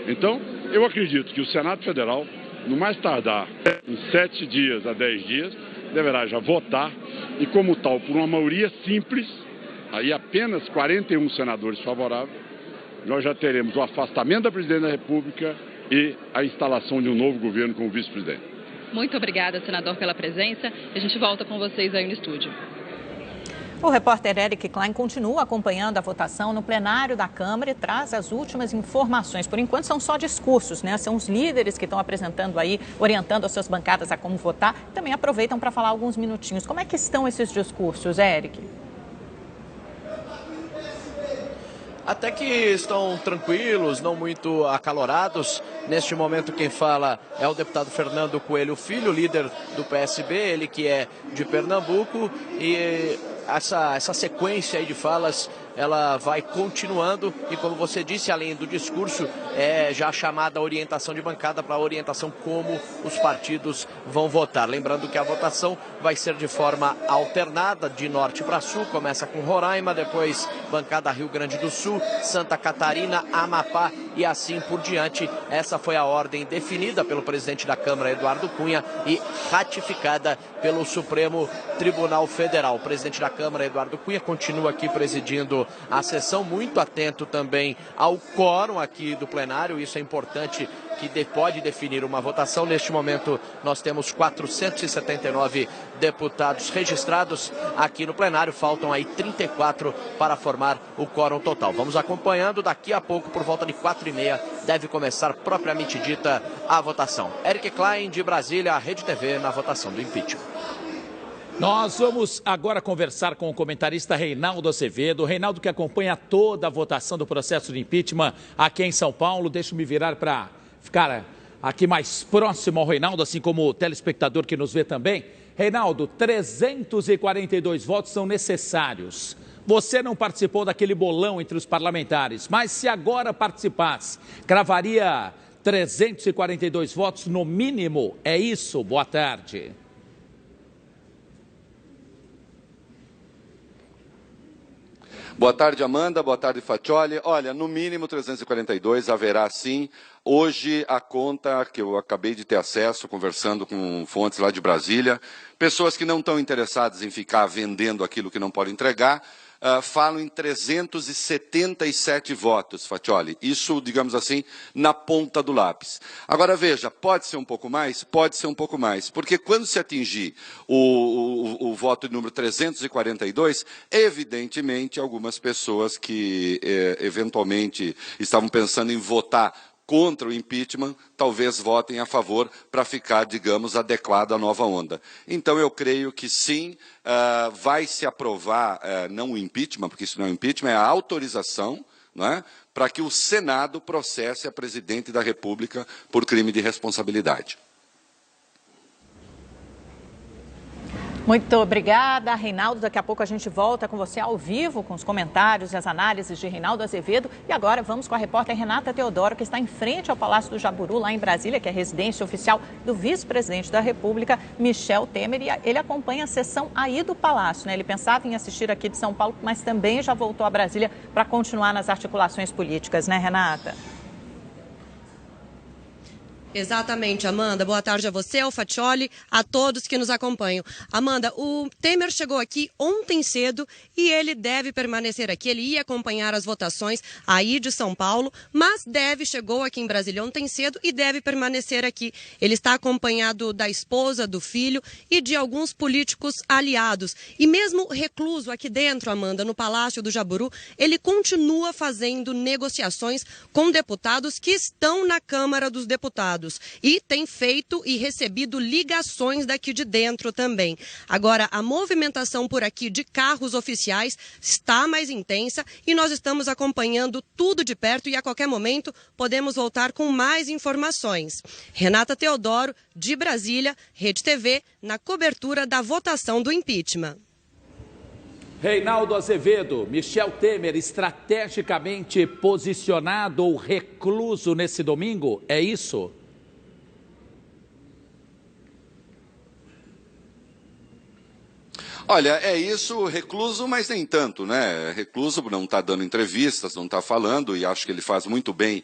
Então, eu acredito que o Senado Federal, no mais tardar em 7 dias a 10 dias, deverá já votar e, como tal, por uma maioria simples, aí apenas 41 senadores favoráveis, nós já teremos o afastamento da Presidente da República e a instalação de um novo governo com o vice-presidente. Muito obrigada, senador, pela presença. A gente volta com vocês aí no estúdio. O repórter Eric Klein continua acompanhando a votação no plenário da Câmara e traz as últimas informações. Por enquanto são só discursos, né? São os líderes que estão apresentando aí, orientando as suas bancadas a como votar. Também aproveitam para falar alguns minutinhos. Como é que estão esses discursos, Eric? Até que estão tranquilos, não muito acalorados. Neste momento quem fala é o deputado Fernando Coelho Filho, líder do PSB, ele que é de Pernambuco, e essa sequência aí de falas, ela vai continuando e, como você disse, além do discurso, é já chamada a orientação de bancada para a orientação como os partidos vão votar. Lembrando que a votação vai ser de forma alternada, de norte para sul, começa com Roraima, depois bancada Rio Grande do Sul, Santa Catarina, Amapá e assim por diante. Essa foi a ordem definida pelo presidente da Câmara, Eduardo Cunha, e ratificada pelo Supremo Tribunal Federal. O presidente da Câmara, Eduardo Cunha, continua aqui presidindo a sessão, muito atento também ao quórum aqui do plenário. Isso é importante, que pode definir uma votação. Neste momento nós temos 479 deputados registrados aqui no plenário, faltam aí 34 para formar o quórum total. Vamos acompanhando, daqui a pouco, por volta de 4h30, deve começar propriamente dita a votação. Eric Klein, de Brasília, a Rede TV, na votação do impeachment. Nós vamos agora conversar com o comentarista Reinaldo Azevedo. Reinaldo, que acompanha toda a votação do processo de impeachment aqui em São Paulo. Deixa eu me virar para ficar aqui mais próximo ao Reinaldo, assim como o telespectador que nos vê também. Reinaldo, 342 votos são necessários. Você não participou daquele bolão entre os parlamentares, mas se agora participasse, cravaria 342 votos no mínimo? É isso? Boa tarde. Boa tarde, Amanda. Boa tarde, Faccioli. Olha, no mínimo 342 haverá sim. Hoje, a conta que eu acabei de ter acesso, conversando com fontes lá de Brasília, pessoas que não estão interessadas em ficar vendendo aquilo que não podem entregar, falam em 377 votos, Faccioli. Isso, digamos assim, na ponta do lápis. Agora, veja, pode ser um pouco mais? Pode ser um pouco mais. Porque quando se atingir o voto de número 342, evidentemente, algumas pessoas que eventualmente estavam pensando em votar contra o impeachment, talvez votem a favor para ficar, digamos, adequada à nova onda. Então, eu creio que sim, vai se aprovar, não o impeachment, porque isso não é impeachment, é a autorização, não é? Para que o Senado processe a presidente da República por crime de responsabilidade. Muito obrigada, Reinaldo. Daqui a pouco a gente volta com você ao vivo, com os comentários e as análises de Reinaldo Azevedo. E agora vamos com a repórter Renata Teodoro, que está em frente ao Palácio do Jaburu, lá em Brasília, que é a residência oficial do vice-presidente da República, Michel Temer. E ele acompanha a sessão aí do Palácio, né? Ele pensava em assistir aqui de São Paulo, mas também já voltou a Brasília para continuar nas articulações políticas, né, Renata? Exatamente, Amanda. Boa tarde a você, ao Faccioli, a todos que nos acompanham. Amanda, o Temer chegou aqui ontem cedo e ele deve permanecer aqui. Ele ia acompanhar as votações aí de São Paulo, mas chegou aqui em Brasília ontem cedo e deve permanecer aqui. Ele está acompanhado da esposa, do filho e de alguns políticos aliados. E mesmo recluso aqui dentro, Amanda, no Palácio do Jaburu, ele continua fazendo negociações com deputados que estão na Câmara dos Deputados. E tem feito e recebido ligações daqui de dentro também. Agora, a movimentação por aqui de carros oficiais está mais intensa e nós estamos acompanhando tudo de perto e a qualquer momento podemos voltar com mais informações. Renata Teodoro, de Brasília, Rede TV, na cobertura da votação do impeachment. Reinaldo Azevedo, Michel Temer estrategicamente posicionado ou recluso nesse domingo? É isso? Olha, é isso, recluso, mas nem tanto, né? Recluso não está dando entrevistas, não está falando, e acho que ele faz muito bem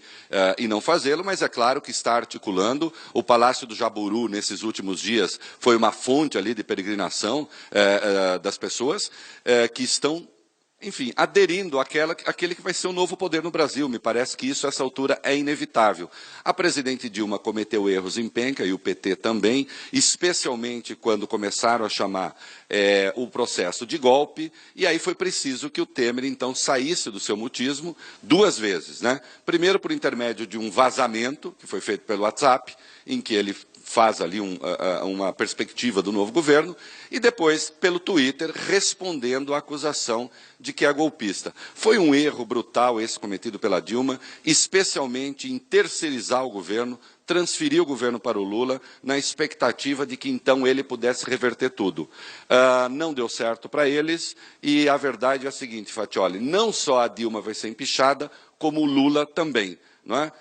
em não fazê-lo, mas é claro que está articulando. O Palácio do Jaburu, nesses últimos dias, foi uma fonte ali de peregrinação das pessoas que estão, enfim, aderindo àquele que vai ser o novo poder no Brasil. Me parece que isso, a essa altura, é inevitável. A presidente Dilma cometeu erros em penca, e o PT também, especialmente quando começaram a chamar o processo de golpe, e aí foi preciso que o Temer, então, saísse do seu mutismo duas vezes, né? Primeiro, por intermédio de um vazamento, que foi feito pelo WhatsApp, em que ele faz ali uma perspectiva do novo governo, e depois pelo Twitter, respondendo à acusação de que é golpista. Foi um erro brutal esse cometido pela Dilma, especialmente em terceirizar o governo, transferir o governo para o Lula, na expectativa de que então ele pudesse reverter tudo. Não deu certo para eles, e a verdade é a seguinte, Faccioli, não só a Dilma vai ser empichada, como o Lula também. não é?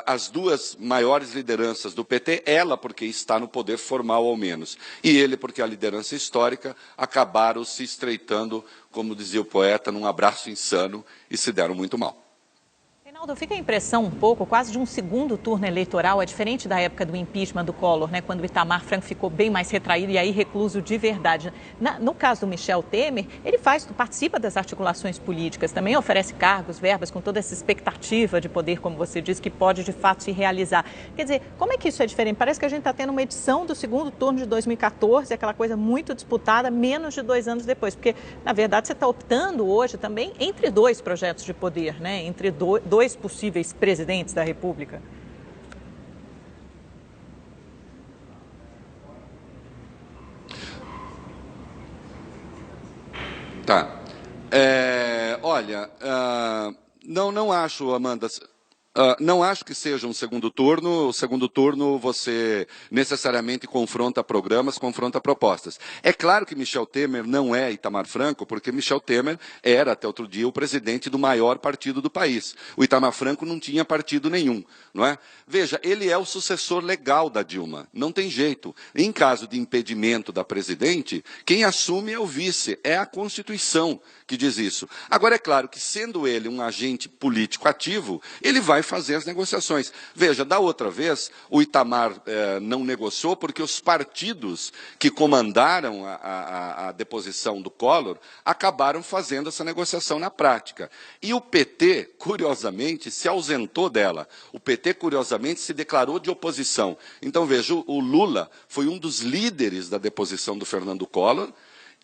As duas maiores lideranças do PT, ela porque está no poder formal ao menos, e ele porque a liderança histórica, acabaram se estreitando, como dizia o poeta, num abraço insano e se deram muito mal. Reinaldo, fica a impressão um pouco, quase de um segundo turno eleitoral, é diferente da época do impeachment do Collor, né, quando o Itamar Franco ficou bem mais retraído e aí recluso de verdade. No caso do Michel Temer, ele participa das articulações políticas, também oferece cargos, verbas, com toda essa expectativa de poder, como você disse, que pode de fato se realizar. Quer dizer, como é que isso é diferente? Parece que a gente está tendo uma edição do segundo turno de 2014, aquela coisa muito disputada, menos de 2 anos depois, porque, na verdade, você está optando hoje também entre 2 projetos de poder, né, entre dois possíveis presidentes da República. Tá. Olha, não acho, Amanda, não acho que seja um segundo turno. O segundo turno você necessariamente confronta programas, confronta propostas. É claro que Michel Temer não é Itamar Franco, porque Michel Temer era, até outro dia, o presidente do maior partido do país. O Itamar Franco não tinha partido nenhum, não é? Veja, ele é o sucessor legal da Dilma, não tem jeito. Em caso de impedimento da presidente, quem assume é o vice, é a Constituição que diz isso. Agora, é claro que, sendo ele um agente político ativo, ele vai fazer as negociações. Veja, da outra vez, o Itamar não negociou porque os partidos que comandaram a deposição do Collor acabaram fazendo essa negociação na prática. E o PT, curiosamente, se ausentou dela. O PT, curiosamente, se declarou de oposição. Então, veja, o Lula foi um dos líderes da deposição do Fernando Collor.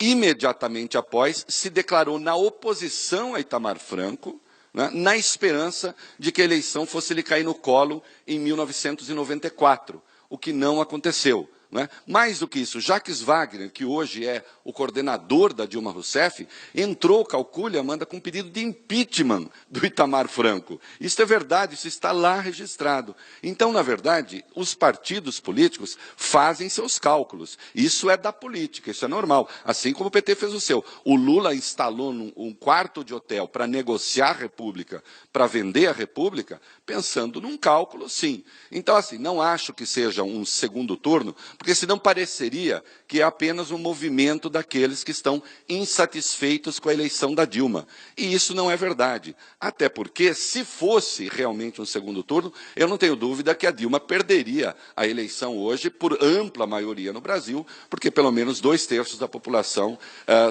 Imediatamente após, se declarou na oposição a Itamar Franco, né, na esperança de que a eleição fosse lhe cair no colo em 1994, o que não aconteceu. Né? Mais do que isso, Jacques Wagner, que hoje é o coordenador da Dilma Rousseff, entrou, calcule, Amanda, com um pedido de impeachment do Itamar Franco. Isso é verdade, isso está lá registrado. Então, na verdade, os partidos políticos fazem seus cálculos. Isso é da política, isso é normal. Assim como o PT fez o seu. O Lula instalou um quarto de hotel para negociar a República, para vender a República, pensando num cálculo, sim. Então, assim, não acho que seja um segundo turno, porque senão pareceria que é apenas um movimento daqueles que estão insatisfeitos com a eleição da Dilma. E isso não é verdade. Até porque, se fosse realmente um segundo turno, eu não tenho dúvida que a Dilma perderia a eleição hoje por ampla maioria no Brasil, porque pelo menos 2/3 da população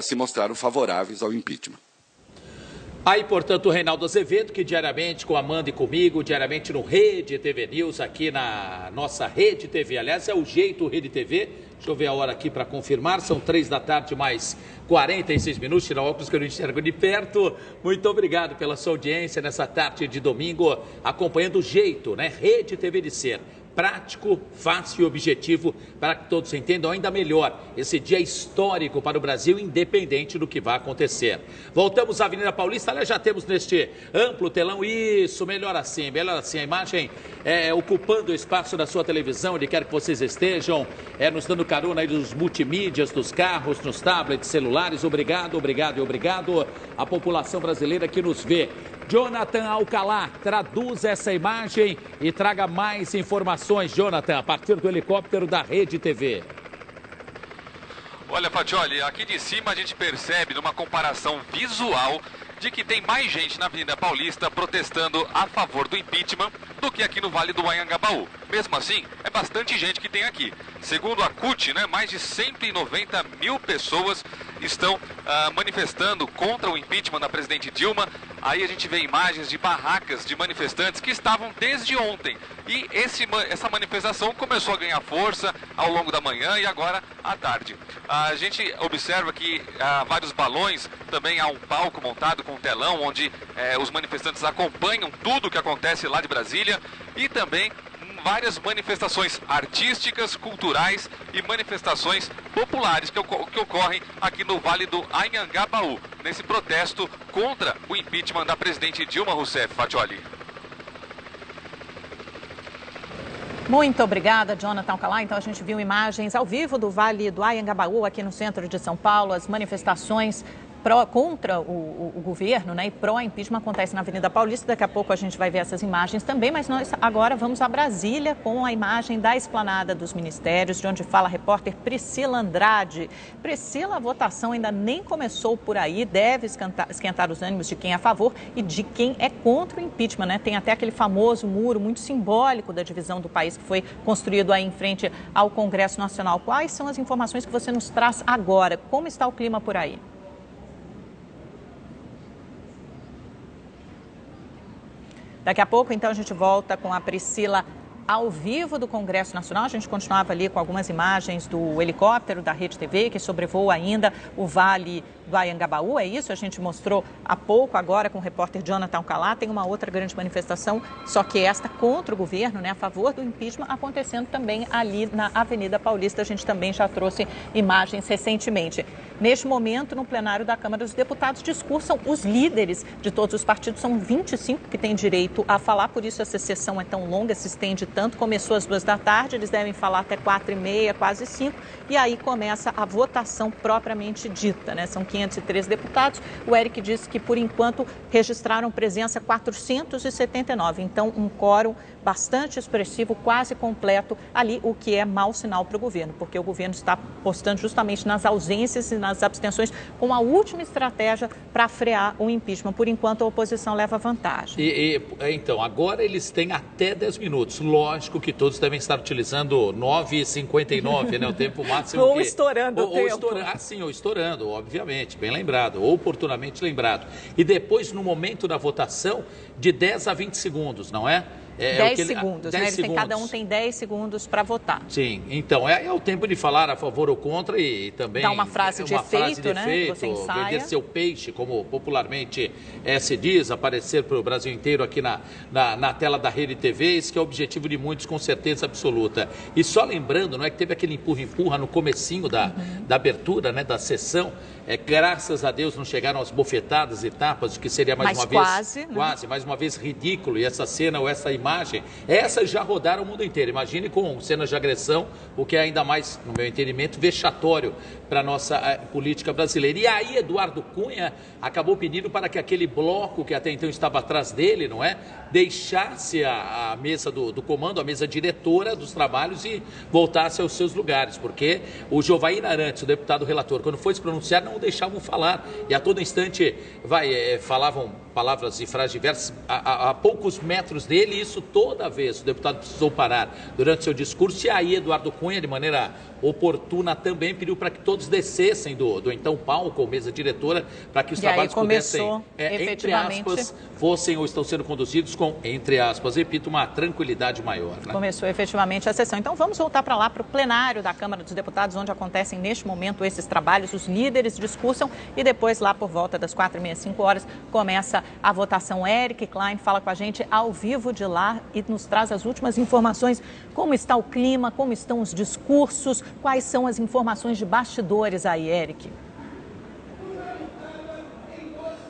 se mostraram favoráveis ao impeachment. Aí, portanto, o Reinaldo Azevedo, que diariamente com a Amanda e comigo, diariamente no Rede TV News, aqui na nossa Rede TV. Aliás, é o jeito Rede TV. Deixa eu ver a hora aqui para confirmar. São 3 da tarde, mais 46 minutos. Tirar o óculos que eu não enxergo de perto. Muito obrigado pela sua audiência nessa tarde de domingo, acompanhando o jeito, né? Rede TV de ser. Prático, fácil e objetivo, para que todos entendam ainda melhor esse dia histórico para o Brasil, independente do que vai acontecer. Voltamos à Avenida Paulista, aliás, já temos neste amplo telão, isso, melhor assim, a imagem ocupando o espaço da sua televisão, onde quer que vocês estejam, nos dando carona aí dos multimídias, dos carros, nos tablets, celulares. Obrigado, obrigado e obrigado à população brasileira que nos vê. Jonathan Alcalá, traduz essa imagem e traga mais informações, Jonathan, a partir do helicóptero da Rede TV. Olha, Fatioli, aqui de cima a gente percebe, numa comparação visual, de que tem mais gente na Avenida Paulista protestando a favor do impeachment do que aqui no Vale do Anhangabaú. Mesmo assim, é bastante gente que tem aqui. Segundo a CUT, mais de 190 mil pessoas estão manifestando contra o impeachment da presidente Dilma. Aí a gente vê imagens de barracas de manifestantes que estavam desde ontem. E essa manifestação começou a ganhar força ao longo da manhã e agora à tarde. A gente observa que há vários balões, também há um palco montado com um telão onde os manifestantes acompanham tudo o que acontece lá de Brasília, e também várias manifestações artísticas, culturais e manifestações populares que ocorrem aqui no Vale do Anhangabaú, nesse protesto contra o impeachment da presidente Dilma Rousseff. Fatioli. Muito obrigada, Jonathan Alcalá. Então, a gente viu imagens ao vivo do Vale do Anhangabaú, aqui no centro de São Paulo, as manifestações contra o governo, né, e pró-impeachment acontece na Avenida Paulista. Daqui a pouco a gente vai ver essas imagens também, mas nós agora vamos a Brasília com a imagem da esplanada dos ministérios, de onde fala a repórter Priscila Andrade. Priscila, a votação ainda nem começou por aí, deve esquentar os ânimos de quem é a favor e de quem é contra o impeachment, né? Tem até aquele famoso muro muito simbólico da divisão do país que foi construído aí em frente ao Congresso Nacional. Quais são as informações que você nos traz agora? Como está o clima por aí? Daqui a pouco, então, a gente volta com a Priscila ao vivo do Congresso Nacional. A gente continuava ali com algumas imagens do helicóptero da Rede TV, que sobrevoa ainda o Vale do Anhangabaú. É isso, a gente mostrou há pouco agora com o repórter Jonathan Alcalá. Tem uma outra grande manifestação, só que esta contra o governo, né, a favor do impeachment, acontecendo também ali na Avenida Paulista. A gente também já trouxe imagens recentemente. Neste momento, no plenário da Câmara dos Deputados, discursam os líderes de todos os partidos. São 25 que têm direito a falar, por isso essa sessão é tão longa, se estende tanto. Começou às 2 da tarde, eles devem falar até 4h30, quase 5, e aí começa a votação propriamente dita, né? São 513 deputados. O Eric disse que, por enquanto, registraram presença 479, então um quórum bastante expressivo, quase completo ali, o que é mau sinal para o governo, porque o governo está apostando justamente nas ausências e nas abstenções com a última estratégia para frear o impeachment. Por enquanto, a oposição leva vantagem. Então, agora eles têm até 10 minutos. Lógico que todos devem estar utilizando 9h59, né? O tempo máximo. Ou estourando o tempo. Ou estourando, obviamente, bem lembrado, oportunamente lembrado. E depois, no momento da votação, de 10 a 20 segundos, não é? 10 segundos, né? Cada um tem 10 segundos para votar. Sim, então é o tempo de falar a favor ou contra e também... Dá uma frase de efeito, né? Você ensaia. Vender seu peixe, como popularmente se diz, aparecer para o Brasil inteiro aqui na tela da Rede TV. Esse que é o objetivo de muitos, com certeza absoluta. E só lembrando, não é que teve aquele empurra-empurra no comecinho da abertura, né, da sessão. Graças a Deus não chegaram as bofetadas e tapas, o que seria mais uma vez... Quase, mais uma vez ridículo. E essa cena ou essa imagem, essas já rodaram o mundo inteiro. Imagine com cenas de agressão, o que é ainda mais, no meu entendimento, vexatório para a nossa política brasileira. E aí Eduardo Cunha acabou pedindo para que aquele bloco que até então estava atrás dele, não é? Deixasse a mesa do comando, a mesa diretora dos trabalhos e voltasse aos seus lugares, porque o Jovair Arantes, o deputado relator, quando foi se pronunciar, não o deixavam falar. E a todo instante falavam palavras e frases diversas a poucos metros dele, e isso toda vez o deputado precisou parar durante seu discurso. E aí Eduardo Cunha, de maneira oportuna, também pediu para que todos descessem do então palco ou mesa diretora, para que os trabalhos pudessem, entre aspas, fossem ou estão sendo conduzidos com, entre aspas, repito, uma tranquilidade maior. Né? Começou efetivamente a sessão. Então vamos voltar para lá, para o plenário da Câmara dos Deputados, onde acontecem neste momento esses trabalhos. Os líderes discursam e depois, lá por volta das 4h30, 5 horas, começa a votação. Eric Klein fala com a gente ao vivo de lá e nos traz as últimas informações. Como está o clima, como estão os discursos, quais são as informações de bastidores aí, Eric?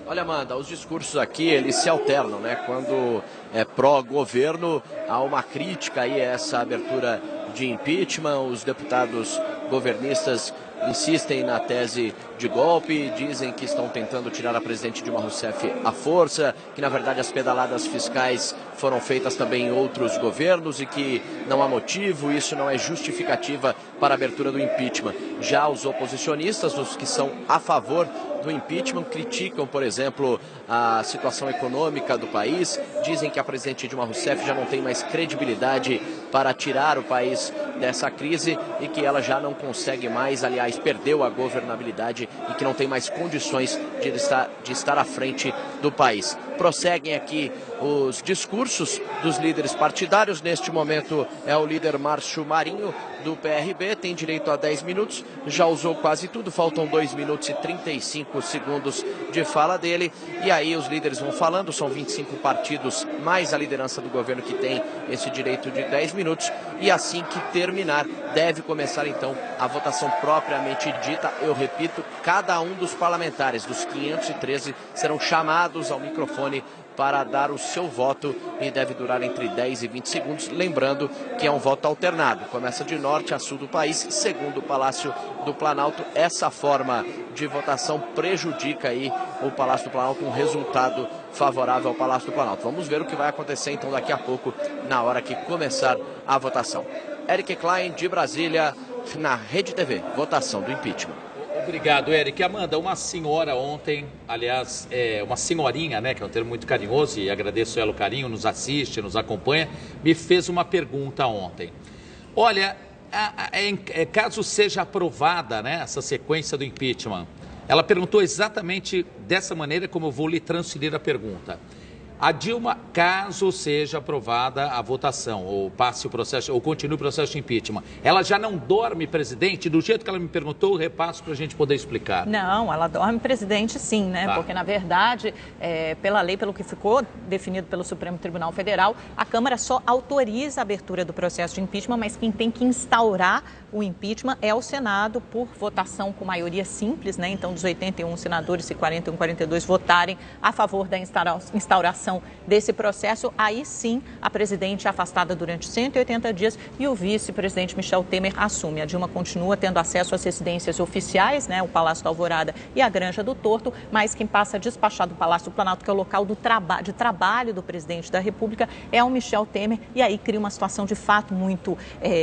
Olha, Amanda, os discursos aqui, eles se alternam, né? Quando é pró-governo, há uma crítica aí a essa abertura de impeachment. Os deputados governistas insistem na tese de golpe, dizem que estão tentando tirar a presidente Dilma Rousseff à força, que na verdade as pedaladas fiscais foram feitas também em outros governos e que não há motivo, isso não é justificativa para a abertura do impeachment. Já os oposicionistas, os que são a favor do impeachment, criticam, por exemplo, a situação econômica do país, dizem que a presidente Dilma Rousseff já não tem mais credibilidade para tirar o país dessa crise e que ela já não consegue mais, aliás, perdeu a governabilidade e que não tem mais condições de estar à frente do país. Prosseguem aqui os discursos dos líderes partidários. Neste momento é o líder Márcio Marinho, do PRB, tem direito a 10 minutos, já usou quase tudo, faltam 2 minutos e 35 segundos de fala dele. E aí os líderes vão falando, são 25 partidos, mais a liderança do governo que tem esse direito de 10 minutos. E assim que terminar, deve começar então a votação propriamente dita. Eu repito, cada um dos parlamentares, dos 513, serão chamados ao microfone para dar o seu voto e deve durar entre 10 e 20 segundos. Lembrando que é um voto alternado. Começa de norte a sul do país, segundo o Palácio do Planalto. Essa forma de votação prejudica aí o Palácio do Planalto, com um resultado favorável ao Palácio do Planalto. Vamos ver o que vai acontecer então daqui a pouco, na hora que começar a votação. Eric Klein, de Brasília, na Rede TV, votação do impeachment. Obrigado, Eric. Amanda, uma senhora ontem, aliás, uma senhorinha, né, que é um termo muito carinhoso, e agradeço ela o carinho, nos assiste, nos acompanha, me fez uma pergunta ontem. Olha, caso seja aprovada, né, essa sequência do impeachment, ela perguntou exatamente dessa maneira como eu vou lhe transferir a pergunta. A Dilma, caso seja aprovada a votação, ou passe o processo, ou continue o processo de impeachment, ela já não dorme, presidente? Do jeito que ela me perguntou, eu repasso para a gente poder explicar. Não, ela dorme, presidente, sim, né? Tá. Porque, na verdade, pela lei, pelo que ficou definido pelo Supremo Tribunal Federal, a Câmara só autoriza a abertura do processo de impeachment, mas quem tem que instaurar o impeachment é o Senado, por votação com maioria simples, né? Então, dos 81 senadores, se 41, 42 votarem a favor da instauração desse processo, aí sim a presidente é afastada durante 180 dias e o vice-presidente Michel Temer assume. A Dilma continua tendo acesso às residências oficiais, né, o Palácio da Alvorada e a Granja do Torto, mas quem passa a despachar do Palácio do Planalto, que é o local de trabalho do presidente da República, é o Michel Temer, e aí cria uma situação de fato muito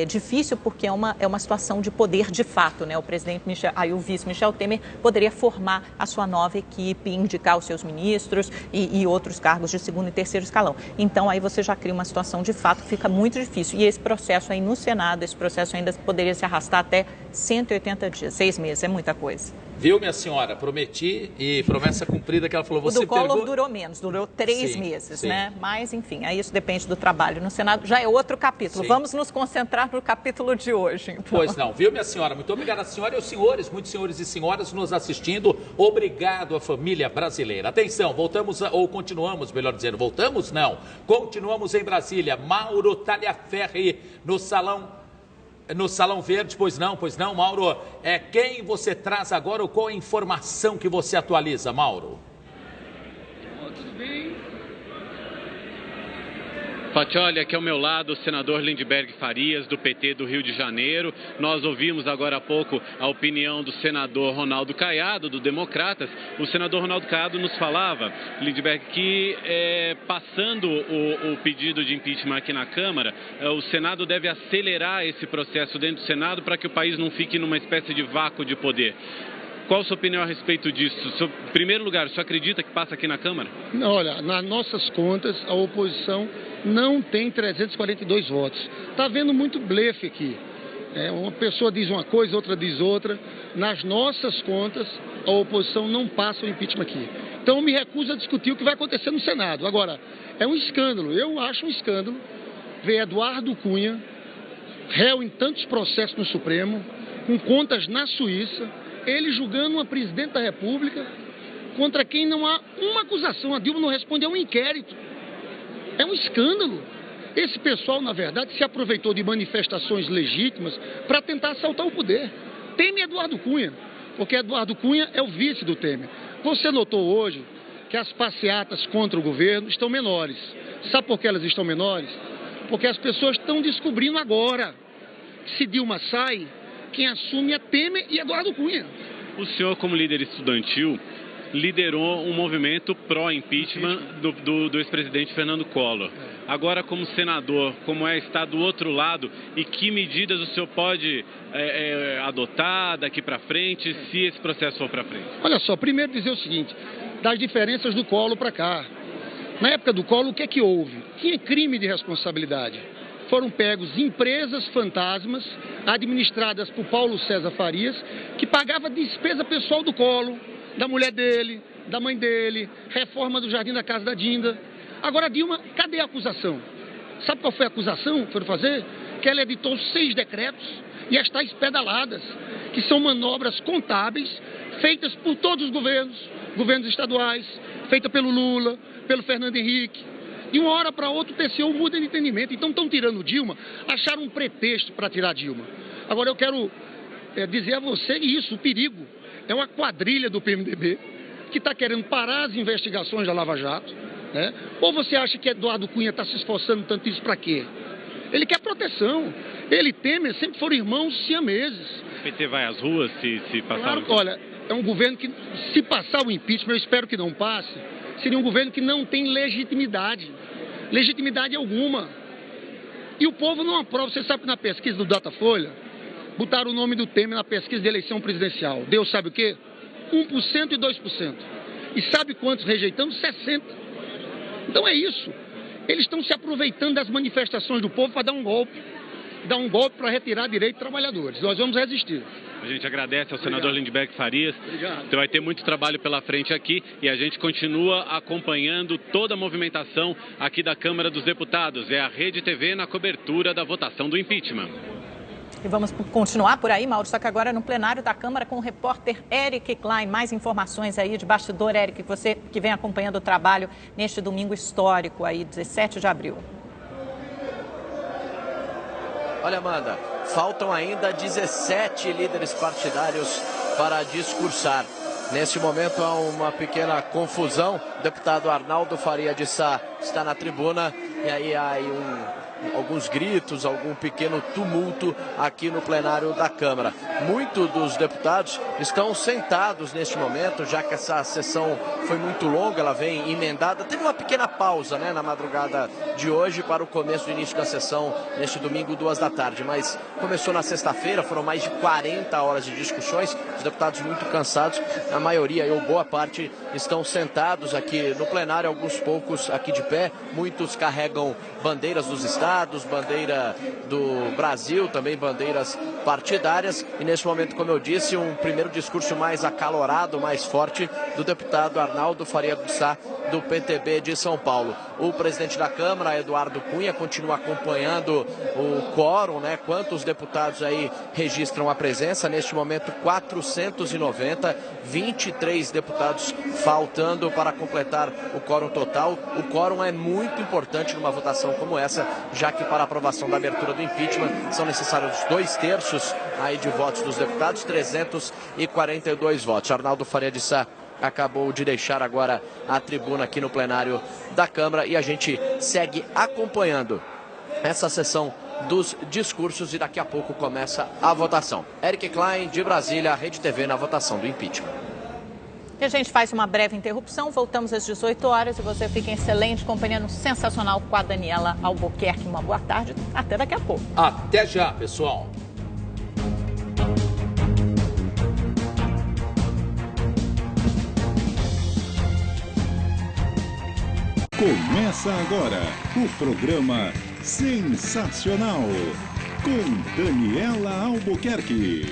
difícil, porque é uma situação de poder de fato, né? O presidente o vice Michel Temer poderia formar a sua nova equipe, indicar os seus ministros e outros cargos de segundo e terceiro escalão. Então, aí você já cria uma situação de fato que fica muito difícil. E esse processo aí no Senado, esse processo ainda poderia se arrastar até 180 dias, 6 meses, é muita coisa. Viu, minha senhora? Prometi, e promessa cumprida que ela falou. O do Collor durou menos, durou 3 meses, né? Mas, enfim, aí isso depende do trabalho no Senado. Já é outro capítulo. Sim. Vamos nos concentrar no capítulo de hoje, então. Pois não, viu, minha senhora? Muito obrigada, senhora e os senhores, muitos senhores e senhoras nos assistindo. Obrigado à família brasileira. Atenção, continuamos, melhor dizendo, voltamos? Não. Continuamos em Brasília. Mauro Tagliaferri no Salão Verde, pois não, Mauro. Quem você traz agora ou qual a informação que você atualiza, Mauro? Tudo bem? Faccioli, aqui ao meu lado, o senador Lindbergh Farias, do PT do Rio de Janeiro. Nós ouvimos agora há pouco a opinião do senador Ronaldo Caiado, do Democratas. O senador Ronaldo Caiado nos falava, Lindbergh, que passando o pedido de impeachment aqui na Câmara, o Senado deve acelerar esse processo dentro do Senado para que o país não fique numa espécie de vácuo de poder. Qual a sua opinião a respeito disso? Em primeiro lugar, o senhor acredita que passa aqui na Câmara? Não, olha, nas nossas contas, a oposição não tem 342 votos. Está havendo muito blefe aqui. Uma pessoa diz uma coisa, outra diz outra. Nas nossas contas, a oposição não passa o impeachment aqui. Então, eu me recuso a discutir o que vai acontecer no Senado. Agora, é um escândalo. Eu acho um escândalo ver Eduardo Cunha, réu em tantos processos no Supremo, com contas na Suíça, ele julgando uma presidente da República contra quem não há uma acusação. A Dilma não responde a um inquérito. É um escândalo. Esse pessoal, na verdade, se aproveitou de manifestações legítimas para tentar assaltar o poder. Teme Eduardo Cunha, porque Eduardo Cunha é o vice do Temer. Você notou hoje que as passeatas contra o governo estão menores. Sabe por que elas estão menores? Porque as pessoas estão descobrindo agora que se Dilma sai, quem assume é Temer e Eduardo Cunha. O senhor, como líder estudantil, liderou um movimento pró-impeachment do ex-presidente Fernando Collor. Agora, como senador, como está do outro lado, e que medidas o senhor pode adotar daqui para frente, se esse processo for para frente? Olha só, primeiro dizer o seguinte, das diferenças do Collor para cá. Na época do Collor, o que é que houve? Tinha crime de responsabilidade. Foram pegos empresas fantasmas administradas por Paulo César Farias, que pagava despesa pessoal do Collor, da mulher dele, da mãe dele, reforma do Jardim da Casa da Dinda. Agora, Dilma, cadê a acusação? Sabe qual foi a acusação que foram fazer? Que ela editou 6 decretos e as tais pedaladas, que são manobras contábeis feitas por todos os governos estaduais, feita pelo Lula, pelo Fernando Henrique. De uma hora para outra o TCU muda de entendimento. Então estão tirando Dilma, acharam um pretexto para tirar Dilma. Agora eu quero dizer a você isso, o perigo. É uma quadrilha do PMDB que está querendo parar as investigações da Lava Jato, né? Ou você acha que Eduardo Cunha está se esforçando tanto isso para quê? Ele quer proteção. Ele e Temer sempre foram irmãos siameses. O PT vai às ruas se passar Claro, olha, é um governo que, se passar o impeachment, eu espero que não passe, seria um governo que não tem legitimidade. Legitimidade alguma. E o povo não aprova. Você sabe que na pesquisa do Datafolha, botaram o nome do Temer na pesquisa de eleição presidencial. Deus sabe o quê? 1% e 2%. E sabe quantos rejeitando? 60%. Então é isso. Eles estão se aproveitando das manifestações do povo para dar um golpe. Dar um golpe para retirar direito de trabalhadores. Nós vamos resistir. A gente agradece ao senador Lindbergh Farias. Obrigado. Você vai ter muito trabalho pela frente aqui e a gente continua acompanhando toda a movimentação aqui da Câmara dos Deputados. É a Rede TV na cobertura da votação do impeachment. E vamos continuar por aí, Mauro, só que agora no plenário da Câmara com o repórter Eric Klein. Mais informações aí de bastidor, Eric, você que vem acompanhando o trabalho neste domingo histórico aí, 17 de abril. Olha, Amanda, faltam ainda 17 líderes partidários para discursar. Neste momento há uma pequena confusão. O deputado Arnaldo Faria de Sá está na tribuna e aí há alguns gritos, algum pequeno tumulto aqui no plenário da Câmara. Muitos dos deputados estão sentados neste momento, já que essa sessão foi muito longa, ela vem emendada. Teve uma pequena pausa, né, na madrugada de hoje para o começo do início da sessão, neste domingo, 2 da tarde. Mas começou na sexta-feira, foram mais de 40 horas de discussões, os deputados muito cansados, a maioria, ou boa parte, estão sentados aqui no plenário, alguns poucos aqui de pé, muitos carregam bandeiras dos estados, bandeira do Brasil, também bandeiras partidárias. E neste momento, como eu disse, um primeiro discurso mais acalorado, mais forte, do deputado Arnaldo Faria de Sá, do PTB de São Paulo. O presidente da Câmara, Eduardo Cunha, continua acompanhando o quórum, né? Quantos deputados aí registram a presença? Neste momento, 490, 23 deputados faltando para completar o quórum total. O quórum é muito importante numa votação como essa, já que para a aprovação da abertura do impeachment são necessários 2/3 aí de votos dos deputados, 342 votos. Arnaldo Faria de Sá acabou de deixar agora a tribuna aqui no plenário da Câmara e a gente segue acompanhando essa sessão dos discursos e daqui a pouco começa a votação. Eric Klein, de Brasília, Rede TV na votação do impeachment. E a gente faz uma breve interrupção, voltamos às 18 horas e você fica em excelente companhia no Sensacional com a Daniela Albuquerque. Uma boa tarde, até daqui a pouco. Até já, pessoal. Começa agora o programa Sensacional com Daniela Albuquerque.